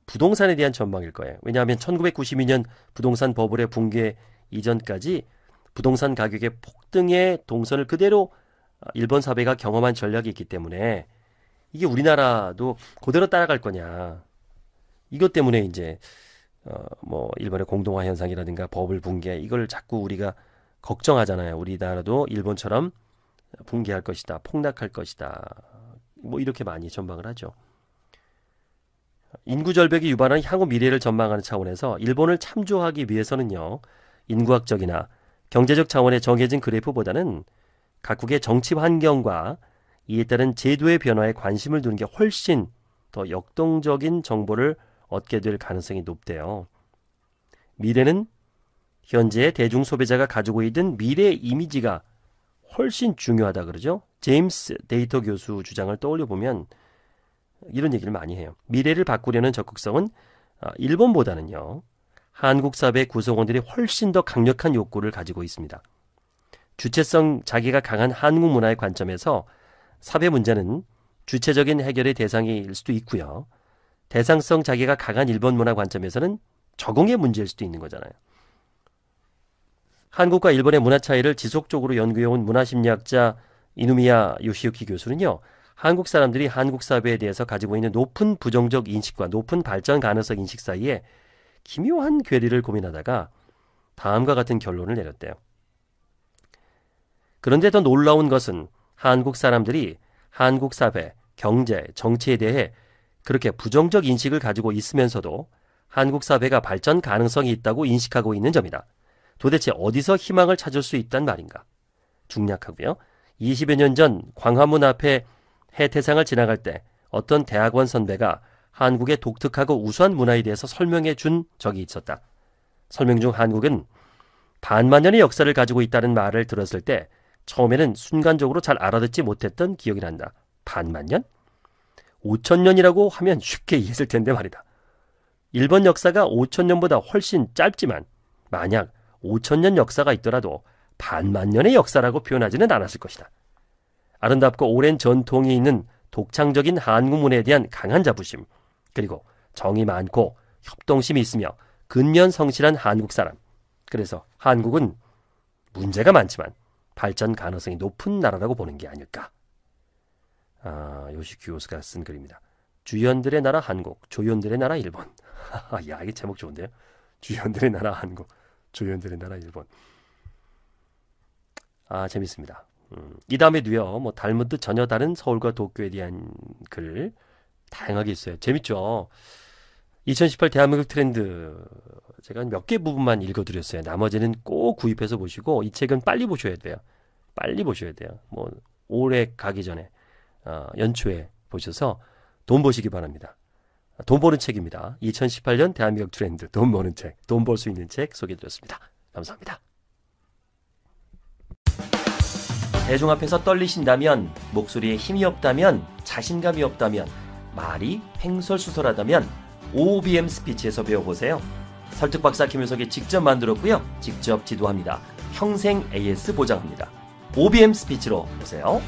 부동산에 대한 전망일 거예요. 왜냐하면 1992년 부동산 버블의 붕괴 이전까지 부동산 가격의 폭등의 동선을 그대로 일본 사회가 경험한 전략이 있기 때문에 이게 우리나라도 그대로 따라갈 거냐. 이것 때문에 이제 뭐 일본의 공동화 현상이라든가 버블 붕괴 이걸 자꾸 우리가 걱정하잖아요. 우리나라도 일본처럼 붕괴할 것이다. 폭락할 것이다. 뭐 이렇게 많이 전망을 하죠. 인구 절벽이 유발하는 향후 미래를 전망하는 차원에서 일본을 참조하기 위해서는요. 인구학적이나 경제적 차원의 정해진 그래프보다는 각국의 정치 환경과 이에 따른 제도의 변화에 관심을 두는 게 훨씬 더 역동적인 정보를 얻게 될 가능성이 높대요. 미래는 현재의 대중 소비자가 가지고 있는 미래 이미지가 훨씬 중요하다 그러죠. 제임스 데이터 교수 주장을 떠올려 보면 이런 얘기를 많이 해요. 미래를 바꾸려는 적극성은 일본보다는요. 한국 사회 구성원들이 훨씬 더 강력한 욕구를 가지고 있습니다. 주체성 자기가 강한 한국 문화의 관점에서 사회 문제는 주체적인 해결의 대상일 수도 있고요. 대상성 자기가 강한 일본 문화 관점에서는 적응의 문제일 수도 있는 거잖아요. 한국과 일본의 문화 차이를 지속적으로 연구해온 문화심리학자 이누미야 요시유키 교수는요. 한국 사람들이 한국 사회에 대해서 가지고 있는 높은 부정적 인식과 높은 발전 가능성 인식 사이에 기묘한 괴리를 고민하다가 다음과 같은 결론을 내렸대요. 그런데 더 놀라운 것은 한국 사람들이 한국 사회, 경제, 정치에 대해 그렇게 부정적 인식을 가지고 있으면서도 한국 사회가 발전 가능성이 있다고 인식하고 있는 점이다. 도대체 어디서 희망을 찾을 수 있단 말인가? 중략하고요. 20여 년 전 광화문 앞에 해태상을 지나갈 때 어떤 대학원 선배가 한국의 독특하고 우수한 문화에 대해서 설명해 준 적이 있었다. 설명 중 한국은 반만년의 역사를 가지고 있다는 말을 들었을 때 처음에는 순간적으로 잘 알아듣지 못했던 기억이 난다. 반만년? 5,000년이라고 하면 쉽게 이해했을 텐데 말이다. 일본 역사가 5,000년보다 훨씬 짧지만 만약 5,000년 역사가 있더라도 반만년의 역사라고 표현하지는 않았을 것이다. 아름답고 오랜 전통이 있는 독창적인 한국 문화에 대한 강한 자부심, 그리고 정이 많고 협동심이 있으며 근면 성실한 한국 사람. 그래서 한국은 문제가 많지만 발전 가능성이 높은 나라라고 보는 게 아닐까. 요시키 교수가 쓴 글입니다. 주연들의 나라 한국, 조연들의 나라 일본. 야, 이게 제목 좋은데요? 주연들의 나라 한국, 조연들의 나라 일본. 재밌습니다. 이 다음에도요, 뭐 닮은 듯 전혀 다른 서울과 도쿄에 대한 글 다양하게 있어요. 재밌죠? 2018 대한민국 트렌드 제가 몇 개 부분만 읽어드렸어요. 나머지는 꼭 구입해서 보시고 이 책은 빨리 보셔야 돼요. 빨리 보셔야 돼요. 뭐 올해 가기 전에 연초에 보셔서 돈 버시기 바랍니다. 돈 버는 책입니다. 2018년 대한민국 트렌드 돈 버는 책, 돈 벌 수 있는 책 소개해드렸습니다. 감사합니다. 대중 앞에서 떨리신다면, 목소리에 힘이 없다면, 자신감이 없다면, 말이 횡설수설하다면 OBM 스피치에서 배워보세요. 설득박사 김효석이 직접 만들었고요. 직접 지도합니다. 평생 AS 보장합니다. OBM 스피치로 오세요.